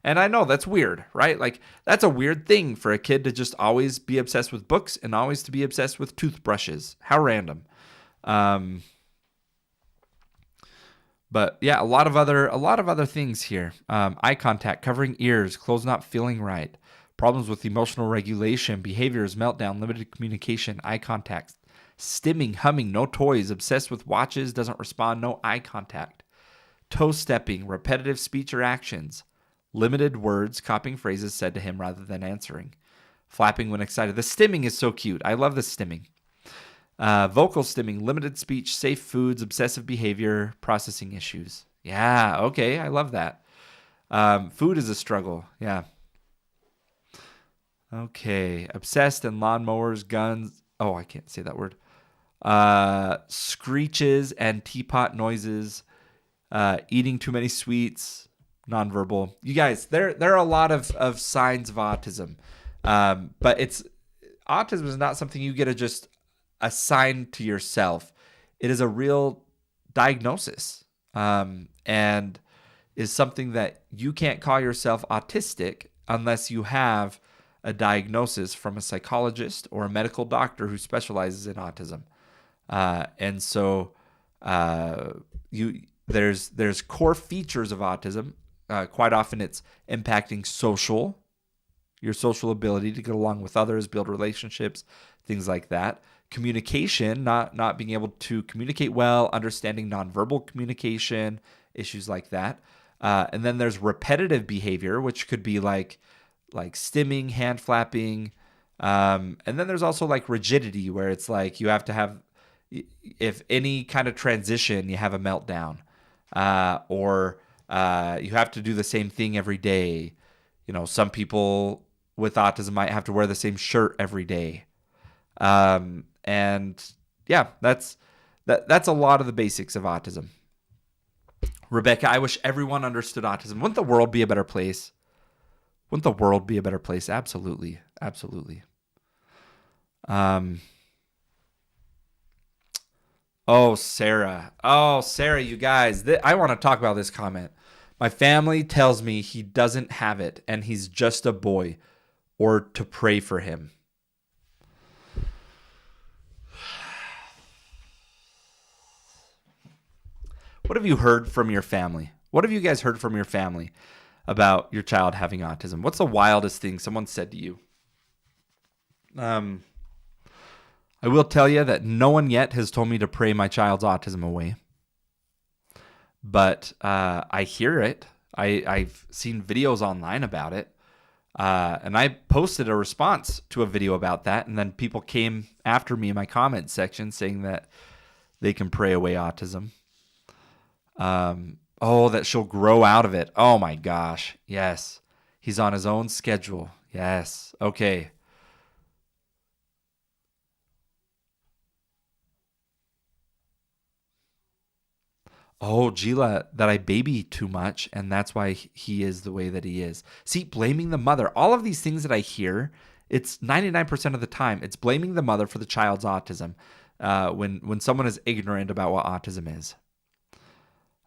And I know that's weird, right? Like that's a weird thing for a kid to just always be obsessed with books and always to be obsessed with toothbrushes. How random. But yeah, a lot of other things here. Eye contact, covering ears, clothes not feeling right, problems with emotional regulation, behaviors, meltdown, limited communication, eye contact, stimming, humming, no toys, obsessed with watches, doesn't respond, no eye contact, toe stepping, repetitive speech or actions, limited words, copying phrases said to him rather than answering, flapping when excited. The stimming is so cute. I love the stimming. Vocal stimming, limited speech, safe foods, obsessive behavior, processing issues. Yeah, okay, I love that. Food is a struggle. Yeah. Okay, obsessed and lawnmowers, guns. Oh, I can't say that word. Screeches and teapot noises, eating too many sweets, nonverbal. You guys, there are a lot of signs of autism, but autism is not something you get to just assign to yourself. It is a real diagnosis, and is something that you can't call yourself autistic unless you have a diagnosis from a psychologist or a medical doctor who specializes in autism. And so there's core features of autism. Quite often it's impacting your social ability to get along with others, build relationships, things like that. Communication, not being able to communicate well, understanding nonverbal communication, issues like that. And then there's repetitive behavior, which could be like stimming, hand flapping. And then there's also like rigidity, where it's like you have to have, if any kind of transition, you have a meltdown, or you have to do the same thing every day. Some people with autism might have to wear the same shirt every day. And yeah, that's a lot of the basics of autism. Rebecca, I wish everyone understood autism. Wouldn't the world be a better place? Wouldn't the world be a better place? Absolutely. Absolutely. Oh, Sarah, you guys, I want to talk about this comment. My family tells me he doesn't have it and he's just a boy, or to pray for him. What have you heard from your family? What have you guys heard from your family about your child having autism? What's the wildest thing someone said to you? I will tell you that no one yet has told me to pray my child's autism away. But I hear it. I've seen videos online about it. And I posted a response to a video about that. And then people came after me in my comment section saying that they can pray away autism. That she'll grow out of it. Oh my gosh. Yes. He's on his own schedule. Yes. Okay. Oh, Gila, that I baby too much, and that's why he is the way that he is. See, blaming the mother. All of these things that I hear, it's 99% of the time, it's blaming the mother for the child's autism, when someone is ignorant about what autism is.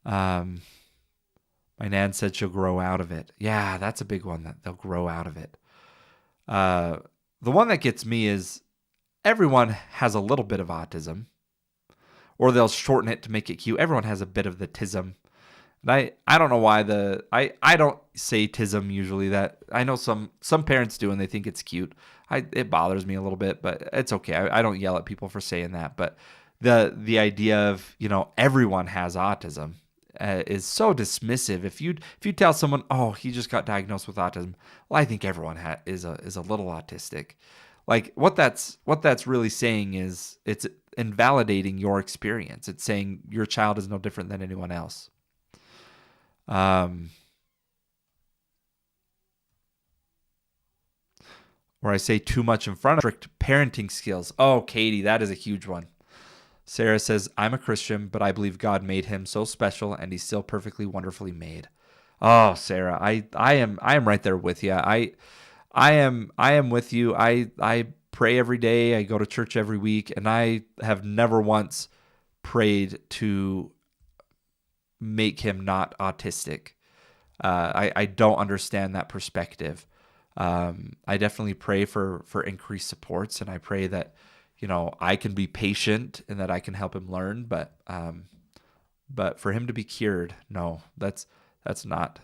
My nan said she'll grow out of it. Yeah, that's a big one, that they'll grow out of it. The one that gets me is everyone has a little bit of autism. Or they'll shorten it to make it cute. Everyone has a bit of the tism. And I don't know why I don't say tism usually. That I know some parents do and they think it's cute. It bothers me a little bit, but it's okay. I don't yell at people for saying that. But the idea of everyone has autism is so dismissive. If you tell someone, oh, he just got diagnosed with autism, well, I think everyone is a little autistic. Like what that's really saying is it's invalidating your experience. It's saying your child is no different than anyone else. Or I say too much in front of strict parenting skills. Oh, Katie, that is a huge one. Sarah says, I'm a Christian, but I believe God made him so special and he's still perfectly wonderfully made. Oh, Sarah, I am right there with you. I am with you. I pray every day. I go to church every week, and I have never once prayed to make him not autistic. I don't understand that perspective. I definitely pray for increased supports, and I pray that I can be patient and that I can help him learn. But but for him to be cured, no, that's not.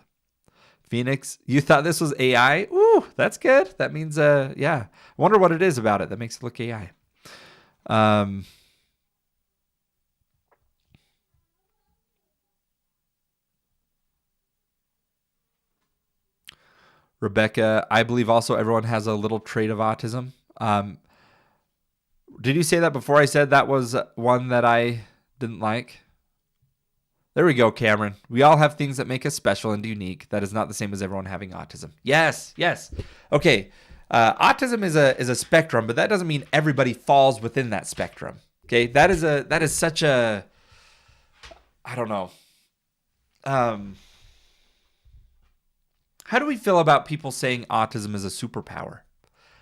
Phoenix, you thought this was AI? Ooh, that's good. That means, yeah. I wonder what it is about it that makes it look AI. Rebecca, I believe also everyone has a little trait of autism. Did you say that before I said that was one that I didn't like? There we go, Cameron. We all have things that make us special and unique. That is not the same as everyone having autism. Yes, yes. Okay. Autism is a spectrum, but that doesn't mean everybody falls within that spectrum. Okay, that is such a, I don't know. How do we feel about people saying autism is a superpower?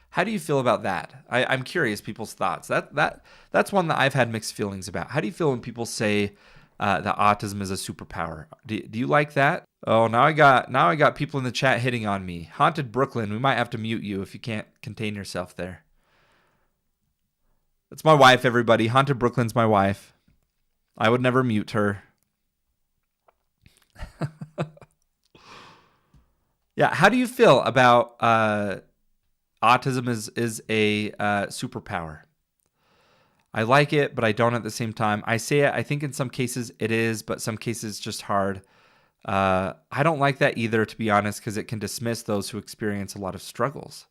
How do you feel about that? I'm curious people's thoughts. That's one that I've had mixed feelings about. How do you feel when people say that autism is a superpower? Do you like that? Oh, now I got people in the chat hitting on me. Haunted Brooklyn, we might have to mute you if you can't contain yourself there. That's my wife, everybody. Haunted Brooklyn's my wife. I would never mute her. Yeah, how do you feel about autism is a superpower? I like it, but I don't at the same time. I say it, I think in some cases it is, but some cases it's just hard. I don't like that either, to be honest, because it can dismiss those who experience a lot of struggles.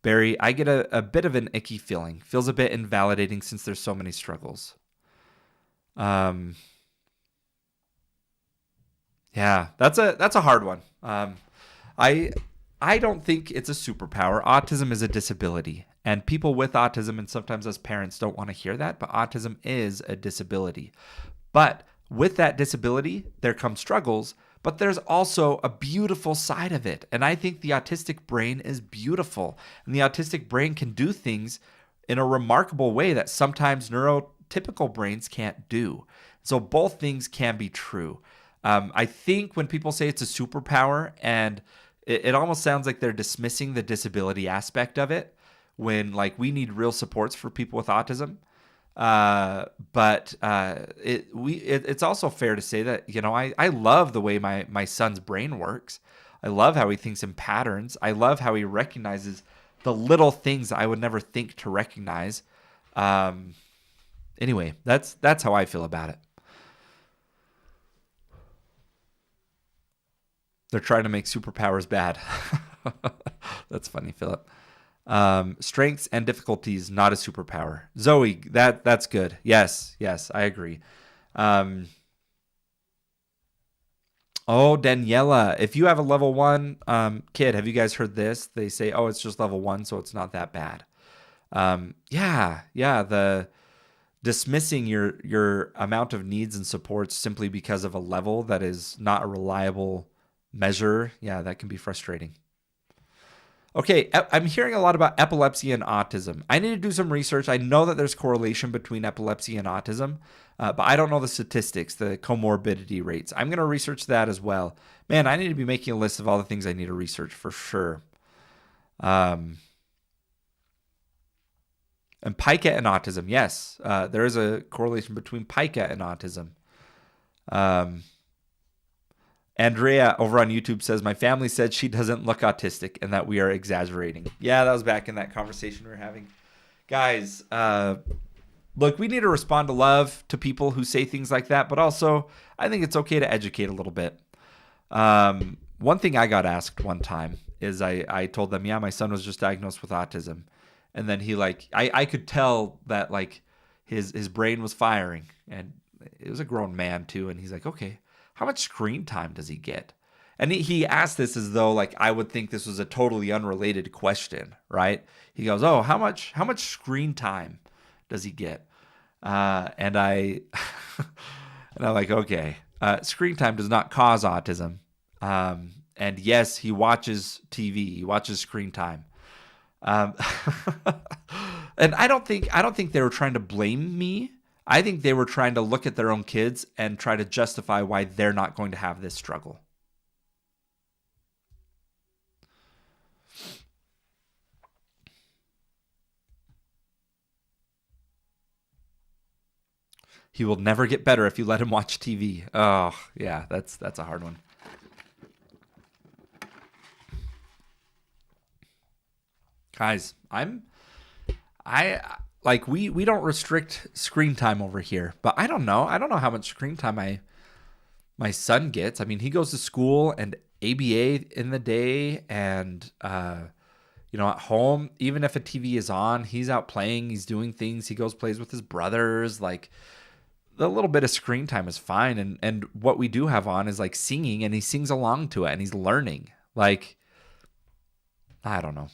Barry, I get a bit of an icky feeling. Feels a bit invalidating since there's so many struggles. Yeah, that's a hard one. I don't think it's a superpower. Autism is a disability. And people with autism, and sometimes as parents, don't want to hear that, but autism is a disability. But with that disability, there come struggles, but there's also a beautiful side of it. And I think the autistic brain is beautiful. And the autistic brain can do things in a remarkable way that sometimes neurotypical brains can't do. So both things can be true. I think when people say it's a superpower, and it almost sounds like they're dismissing the disability aspect of it, when like we need real supports for people with autism. But it's also fair to say that, you know, I love the way my son's brain works. I love how he thinks in patterns. I love how he recognizes the little things I would never think to recognize. Anyway, that's how I feel about it. They're trying to make superpowers bad. That's funny, Philip. Strengths and difficulties, not a superpower. Zoe, that's good. Yes, I agree. Oh, Daniela, if you have a level 1 kid, have you guys heard this? They say, oh, it's just level 1, so it's not that bad. Yeah, the dismissing your amount of needs and supports simply because of a level that is not a reliable measure, yeah, that can be frustrating. Okay, I'm hearing a lot about epilepsy and autism. I need to do some research. I know that there's correlation between epilepsy and autism, but I don't know the statistics, the comorbidity rates. I'm going to research that as well. Man, I need to be making a list of all the things I need to research for sure. And pica and autism, yes, there is a correlation between pica and autism. Andrea over on YouTube says, my family said she doesn't look autistic and that we are exaggerating. Yeah, that was back in that conversation we were having. Guys, look, we need to respond to love to people who say things like that, but also I think it's okay to educate a little bit. One thing I got asked one time is I told them, yeah, my son was just diagnosed with autism. And then he I could tell that like his brain was firing, and it was a grown man too. And he's like, okay, how much screen time does he get? And he asked this as though like I would think this was a totally unrelated question, right? He goes, oh, how much screen time does he get? And I'm like, okay, screen time does not cause autism. And yes, he watches TV, he watches screen time. And I don't think they were trying to blame me. I think they were trying to look at their own kids and try to justify why they're not going to have this struggle. He will never get better if you let him watch TV. Oh, yeah, that's a hard one. Guys, I like we don't restrict screen time over here, but I don't know. I don't know how much screen time my son gets. I mean, he goes to school and ABA in the day, and at home, even if a TV is on, he's out playing, he's doing things, he goes plays with his brothers. Like, the little bit of screen time is fine, and what we do have on is like singing, and he sings along to it, and he's learning. Like, I don't know.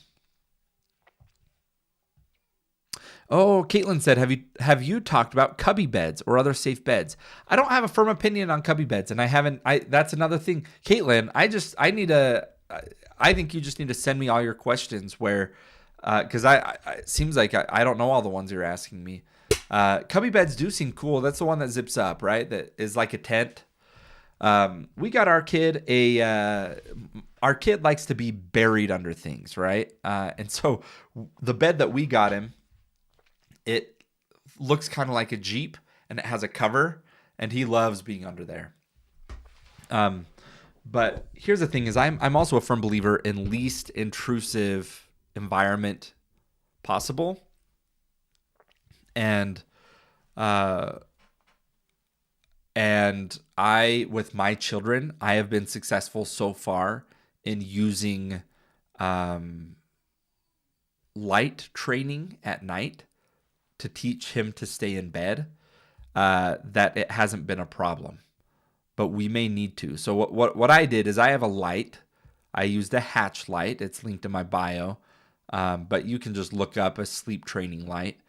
Oh, Caitlin said, have you talked about cubby beds or other safe beds? I don't have a firm opinion on cubby beds, and I haven't. That's another thing, Caitlin. I think you just need to send me all your questions because it seems like I don't know all the ones you're asking me. Cubby beds do seem cool. That's the one that zips up, right? That is like a tent. We got our kid our kid likes to be buried under things, right? And so the bed that we got him, it looks kind of like a Jeep, and it has a cover, and he loves being under there. But here's the thing: is I'm also a firm believer in least intrusive environment possible, and with my children, I have been successful so far in using light training at night to teach him to stay in bed, that it hasn't been a problem. But we may need to. So what I did is I have a light. I used a hatch light. It's linked in my bio. But you can just look up a sleep training light.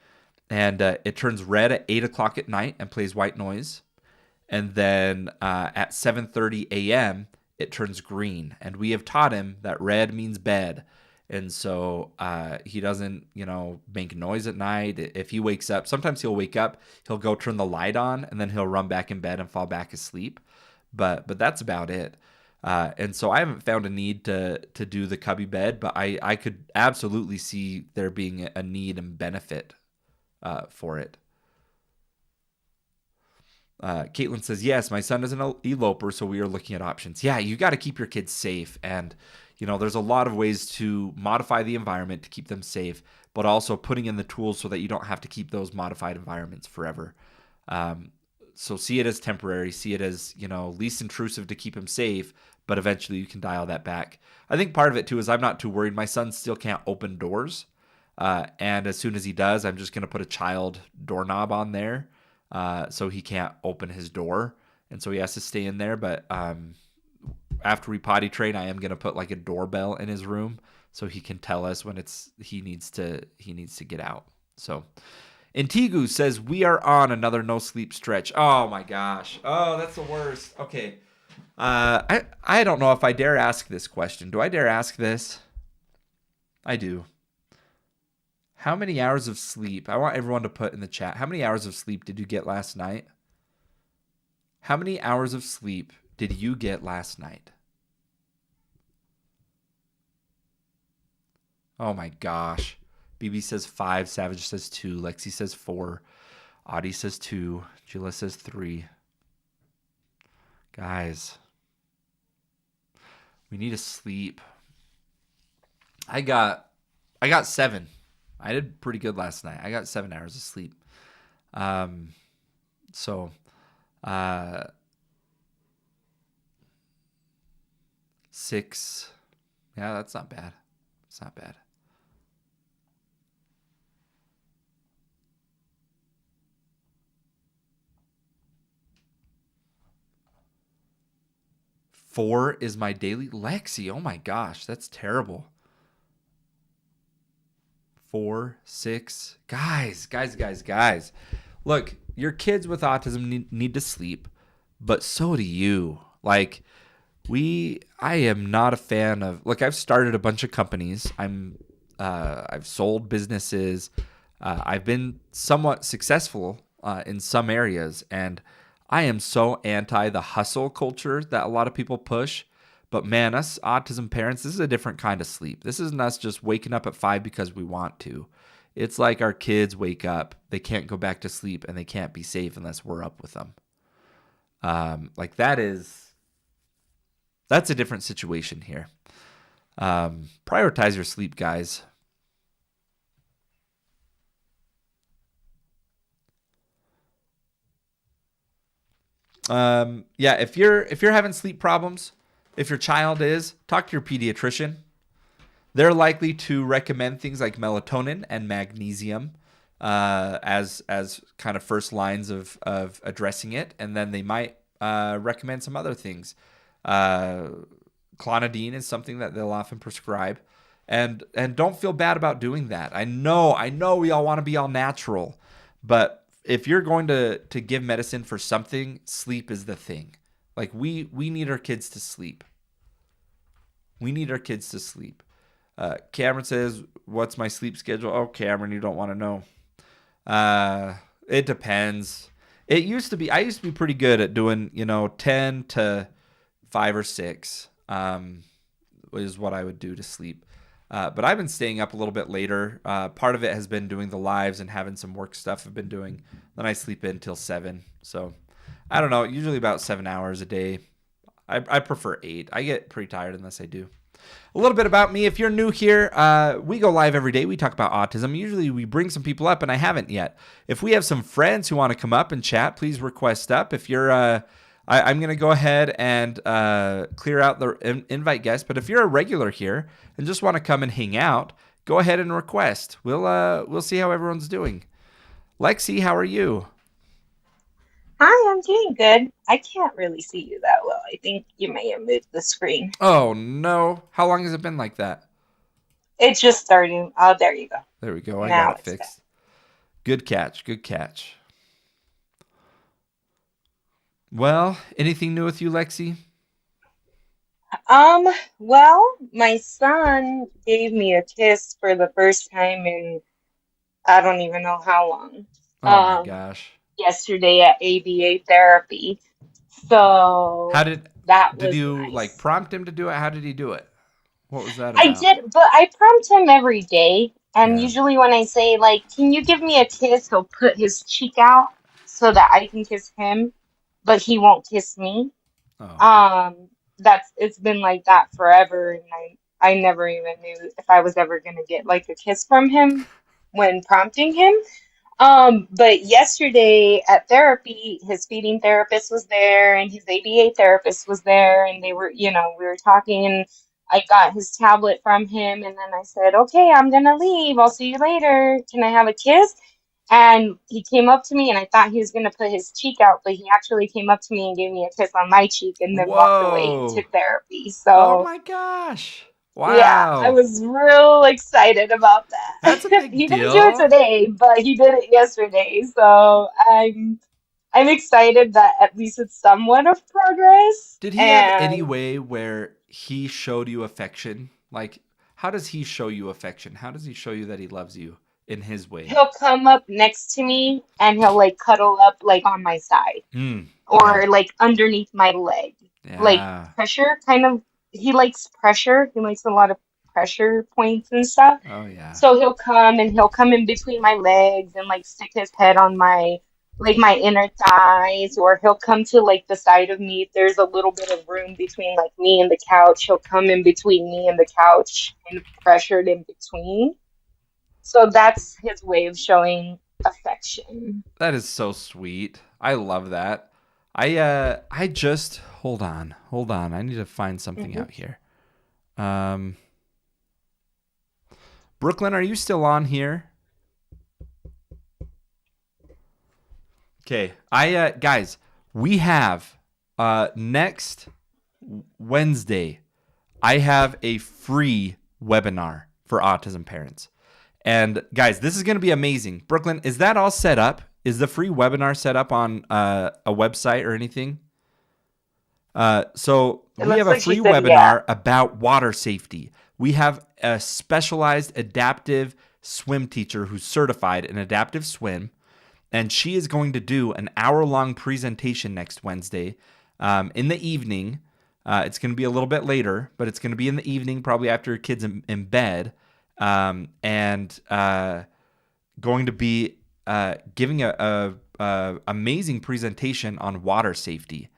And it turns red at 8 o'clock at night and plays white noise. And then at 7:30 a.m., it turns green. And we have taught him that red means bed. And so he doesn't, make noise at night. If he wakes up, sometimes he'll wake up, he'll go turn the light on, and then he'll run back in bed and fall back asleep. But that's about it. And so I haven't found a need to do the cubby bed, but I could absolutely see there being a need and benefit for it. Caitlin says, yes, my son is an eloper, so we are looking at options. Yeah, you got to keep your kids safe. And, there's a lot of ways to modify the environment to keep them safe, but also putting in the tools so that you don't have to keep those modified environments forever. So see it as temporary, see it as, least intrusive to keep him safe, but eventually you can dial that back. I think part of it too is I'm not too worried. My son still can't open doors. And as soon as he does, I'm just going to put a child doorknob on there. So he can't open his door. And so he has to stay in there. But after we potty train, I am going to put like a doorbell in his room so he can tell us when he needs to get out. So Intigu says, we are on another no sleep stretch. Oh my gosh. Oh, that's the worst. Okay. I don't know if I dare ask this question. Do I dare ask this? I do. How many hours of sleep? I want everyone to put in the chat. How many hours of sleep did you get last night? How many hours of sleep did you get last night? Oh my gosh. BB says 5. Savage says 2. Lexi says 4. Audie says 2. Jilla says 3. Guys, we need to sleep. I got 7. I did pretty good last night. I got 7 hours of sleep. So 6. Yeah, that's not bad. It's not bad. Four is my daily. Lexi, oh my gosh, that's terrible. 4, 6. Guys. Look, your kids with autism need to sleep, but so do you. Like, I am not a fan of. Look, I've started a bunch of companies. I've sold businesses. I've been somewhat successful in some areas, and I am so anti the hustle culture that a lot of people push. But man, us autism parents, this is a different kind of sleep. This isn't us just waking up at 5 because we want to. It's like our kids wake up, they can't go back to sleep, and they can't be safe unless we're up with them. Like that's a different situation here. Prioritize your sleep, guys. Yeah, if you're having sleep problems, if your child is, talk to your pediatrician. They're likely to recommend things like melatonin and magnesium as kind of first lines of addressing it, and then they might recommend some other things. Clonidine is something that they'll often prescribe, and don't feel bad about doing that. I know we all want to be all natural, but if you're going to give medicine for something, sleep is the thing. Like we need our kids to sleep. We need our kids to sleep. Cameron says, "What's my sleep schedule?" Oh, Cameron, you don't want to know. It depends. I used to be pretty good at doing, 10 to 5 or 6 is what I would do to sleep. But I've been staying up a little bit later. Part of it has been doing the lives and having some work stuff I've been doing. Then I sleep in till 7. So I don't know, usually about 7 hours a day. I prefer 8. I get pretty tired unless I do. A little bit about me. If you're new here, we go live every day. We talk about autism. Usually we bring some people up, and I haven't yet. If we have some friends who want to come up and chat, please request up. If you're, I'm going to go ahead and clear out the invite guests. But if you're a regular here and just want to come and hang out, go ahead and request. We'll see how everyone's doing. Lexi, how are you? Hi, I'm doing good. I can't really see you that well. I think you may have moved the screen. Oh, no. How long has it been like that? It's just starting. Oh, there you go. There we go. I got Now it it's back. fixed. Good catch. Good catch. Well, anything new with you, Lexi? Um, well, my son gave me a kiss for the first time in I don't even know how long. Oh my Um, gosh. Yesterday at ABA therapy. How So that did was you like nice. prompt him to do it? How did he do it? What was that I about? did, but I prompt him every day. And Yeah. usually when I say like, "Can you give me a kiss?" he'll put his cheek out so that I can kiss him, but he won't kiss me. Oh. Um, that's it's been like that forever, and I never even knew if I was ever gonna get like a kiss from him when prompting him. But yesterday at therapy, his feeding therapist was there and his ABA therapist was there, and they were, we were talking, and I got his tablet from him, and then I said, "Okay, I'm gonna leave. I'll see you later. Can I have a kiss?" And he came up to me, and I thought he was gonna put his cheek out, but he actually came up to me and gave me a kiss on my cheek, and then walked away to Whoa. therapy. Oh So my gosh. yeah, I Wow. was real excited about that. That's a big He didn't do it deal. today, but he did it yesterday. So I'm excited that at least it's somewhat of progress. Did he have any And way where he showed you affection? Like, how does he show you affection? How does he show you that he loves you in his way? he'll come up next to me and he'll like cuddle up like on my side Hmm. Yeah. or like underneath my leg. Like Yeah. pressure kind of he likes pressure. He likes a lot of pressure points and stuff. Oh yeah. So he'll come in between my legs and like stick his head on my inner thighs, or he'll come to like the side of me if there's a little bit of room between like me and the couch. He'll come in between me and the couch and pressured in between. So that's his way of showing affection. That is so sweet. I love that. I just hold on. Hold on. I need to find something Hmm. out here. Um Brooklyn, are you still on here? Okay. I guys, we have next Wednesday I have a free webinar for autism parents. And guys, this is going to be amazing. Brooklyn, is that all set up? Is the free webinar set up on a website or anything? So It we have looks a like she free said, yeah. webinar about water safety. We have a specialized adaptive swim teacher who's certified in adaptive swim, and she is going to do an hour-long presentation next Wednesday in the evening. It's going to be a little bit later, but it's going to be in the evening, probably after your kids in bed. And going to be giving a amazing presentation on water safety.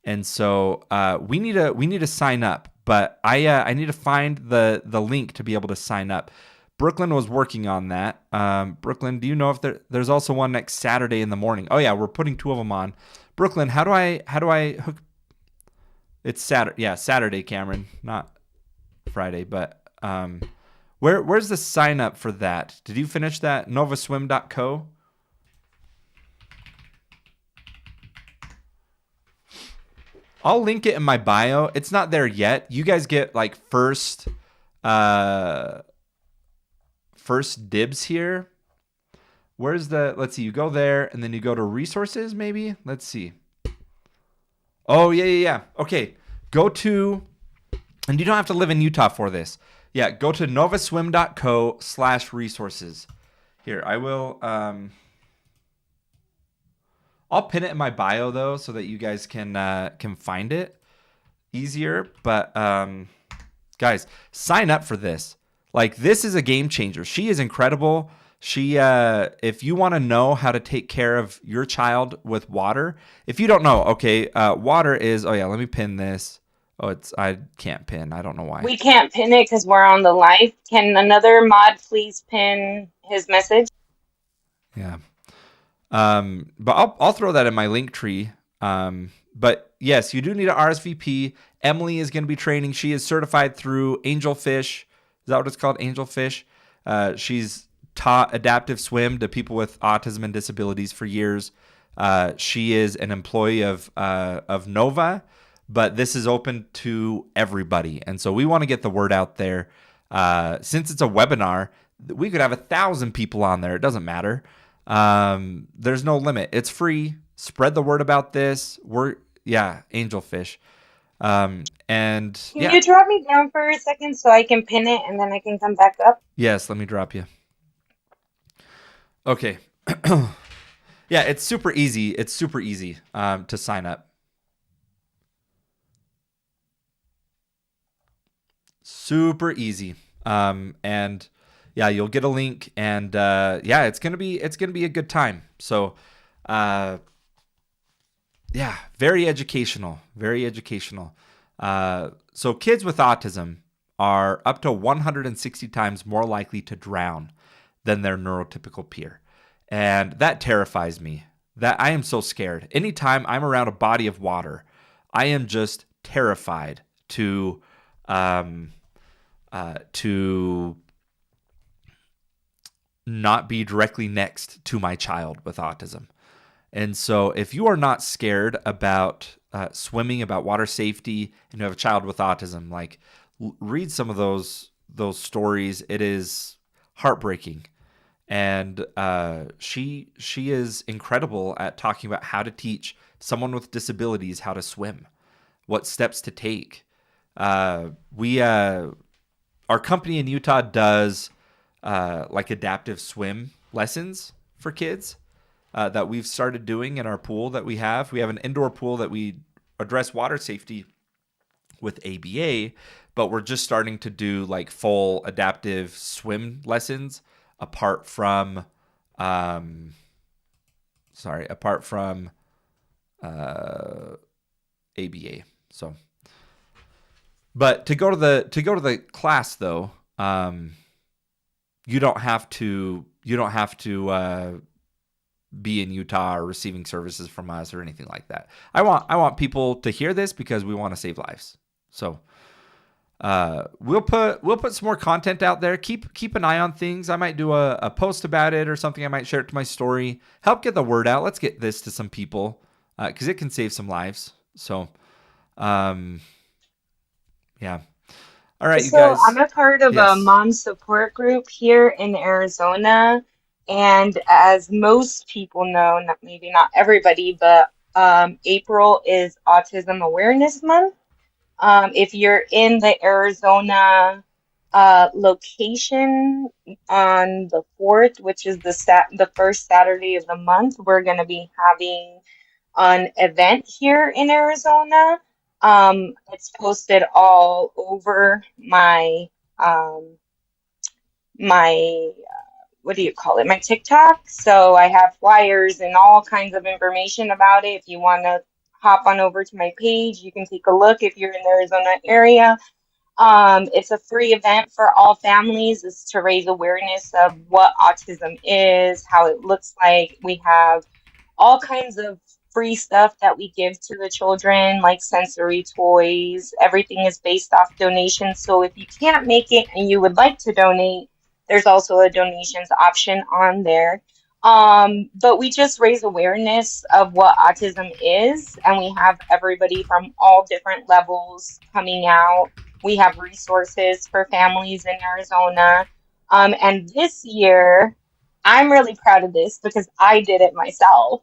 And so we need to sign up, but I need to find the link to be able to sign up. Brooklyn was working on that. Brooklyn, do you know if there's also one next Saturday in the morning? Oh yeah, we're putting two of them on. Brooklyn, how do I hook? It's Saturday. Yeah, Saturday, Cameron, not Friday. But where's the sign up for that? Did you finish that? Novaswim.co. I'll link it in my bio. It's not there yet. You guys get like first dibs here. Where's the, let's see, you go there and then you go to resources maybe. Let's see. Oh, yeah. Okay. Go to, and you don't have to live in Utah for this. Yeah, go to novaswim.co/resources. Here, I will, I'll pin it in my bio though, so that you guys can find it easier. But guys, sign up for this. Like, this is a game changer. She is incredible. She, if you want to know how to take care of your child with water, if you don't know, okay, water is. Oh yeah, let me pin this. Oh, I can't pin. I don't know why. We can't pin it because we're on the live. Can another mod please pin his message? Yeah. But I'll throw that in my link tree. But yes, you do need an RSVP. Emily is going to be training. She is certified through Angelfish. Is that what it's called? Angelfish. She's taught adaptive swim to people with autism and disabilities for years. She is an employee of Nova, but this is open to everybody. And so we want to get the word out there. Since it's a webinar, we could have 1,000 people on there. It doesn't matter. There's no limit. It's free. Spread the word about this. Angelfish. And Can yeah. you drop me down for a second so I can pin it and then I can come back up? Yes, let me drop you. Okay. Yeah, it's super easy. It's super easy to sign up. Super easy. And yeah, you'll get a link, and yeah, it's gonna be a good time. So, yeah, very educational. Very educational. So kids with autism are up to 160 times more likely to drown than their neurotypical peer. And that terrifies me. That I am so scared. Anytime I'm around a body of water, I am just terrified to not be directly next to my child with autism. And so if you are not scared about swimming, about water safety, and you have a child with autism, like, read some of those stories. It is heartbreaking. And she is incredible at talking about how to teach someone with disabilities how to swim, what steps to take. Our company in Utah does like adaptive swim lessons for kids that we've started doing in our pool that we have. We have an indoor pool that we address water safety with ABA, but we're just starting to do like full adaptive swim lessons apart from ABA. So, but to go to the class though, you don't have to be in Utah or receiving services from us or anything like that. I want people to hear this because we want to save lives. So we'll put some more content out there. Keep an eye on things. I might do a post about it or something. I might share it to my story. Help get the word out. Let's get this to some people because it can save some lives. So, yeah. All right, you guys. I'm a part of a mom support group here in Arizona. And as most people know, maybe not everybody, but April is Autism Awareness Month. If you're in the Arizona location on the 4th, which is the first Saturday of the month, we're going to be having an event here in Arizona. It's posted all over my what do you call it? My TikTok. So I have flyers and all kinds of information about it. If you want to hop on over to my page, you can take a look if you're in the Arizona area. It's a free event for all families. It's to raise awareness of what autism is, how it looks like. We have all kinds of free stuff that we give to the children, like sensory toys. Everything is based off donations. So if you can't make it and you would like to donate, there's also a donations option on there. But we just raise awareness of what autism is, and we have everybody from all different levels coming out. We have resources for families in Arizona. And this year, I'm really proud of this because I did it myself.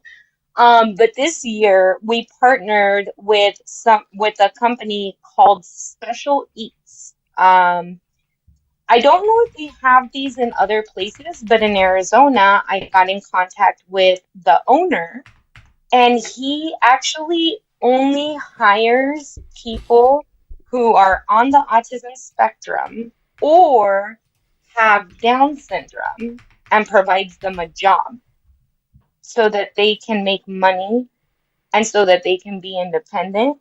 But this year we partnered with a company called Special Eats. I don't know if they have these in other places, but in Arizona, I got in contact with the owner, and he actually only hires people who are on the autism spectrum or have Down syndrome and provides them a job so that they can make money and so that they can be independent,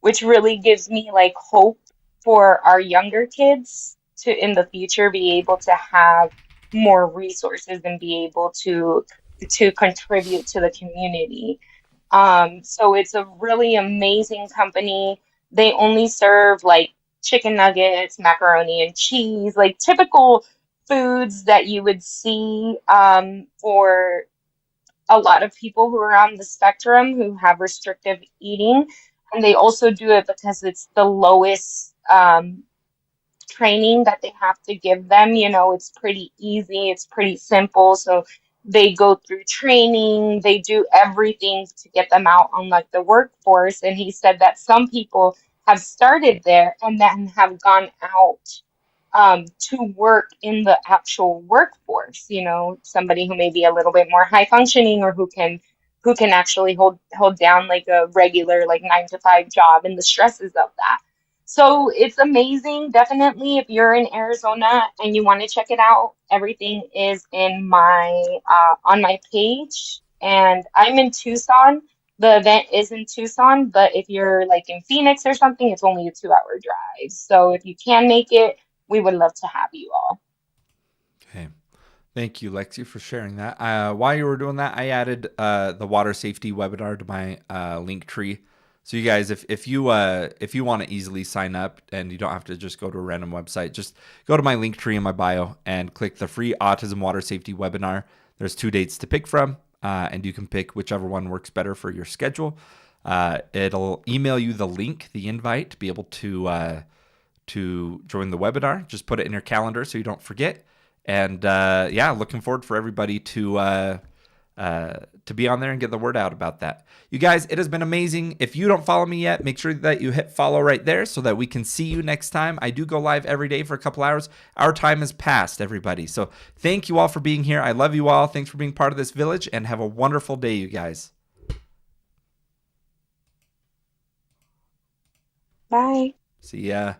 which really gives me like hope for our younger kids to in the future be able to have more resources and be able to contribute to the community. So it's a really amazing company. They only serve like chicken nuggets, macaroni and cheese, like typical foods that you would see for a lot of people who are on the spectrum who have restrictive eating. And they also do it because it's the lowest training that they have to give them. You know, it's pretty easy, it's pretty simple. So they go through training, they do everything to get them out on like the workforce. And he said that some people have started there and then have gone out to work in the actual workforce, you know, somebody who may be a little bit more high functioning or who can actually hold down like a regular like 9 to 5 job and the stresses of that. So it's amazing. Definitely, if you're in Arizona and you want to check it out, everything is in my on my page. And I'm in Tucson. The event is in Tucson, but if you're like in Phoenix or something, it's only a 2 hour drive. So if you can make it, we would love to have you all. Okay. Thank you, Lexi, for sharing that. While you were doing that, I added the water safety webinar to my link tree. So you guys, if you want to easily sign up and you don't have to just go to a random website, just go to my link tree in my bio and click the free autism water safety webinar. There's 2 dates to pick from, and you can pick whichever one works better for your schedule. It'll email you the link, the invite, to be able to join the webinar. Just put it in your calendar so you don't forget. And yeah, looking forward for everybody to be on there and get the word out about that. You guys, it has been amazing. If you don't follow me yet, make sure that you hit follow right there so that we can see you next time. I do go live every day for a couple hours. Our time has passed, everybody. So thank you all for being here. I love you all. Thanks for being part of this village, and have a wonderful day, you guys. Bye. See ya.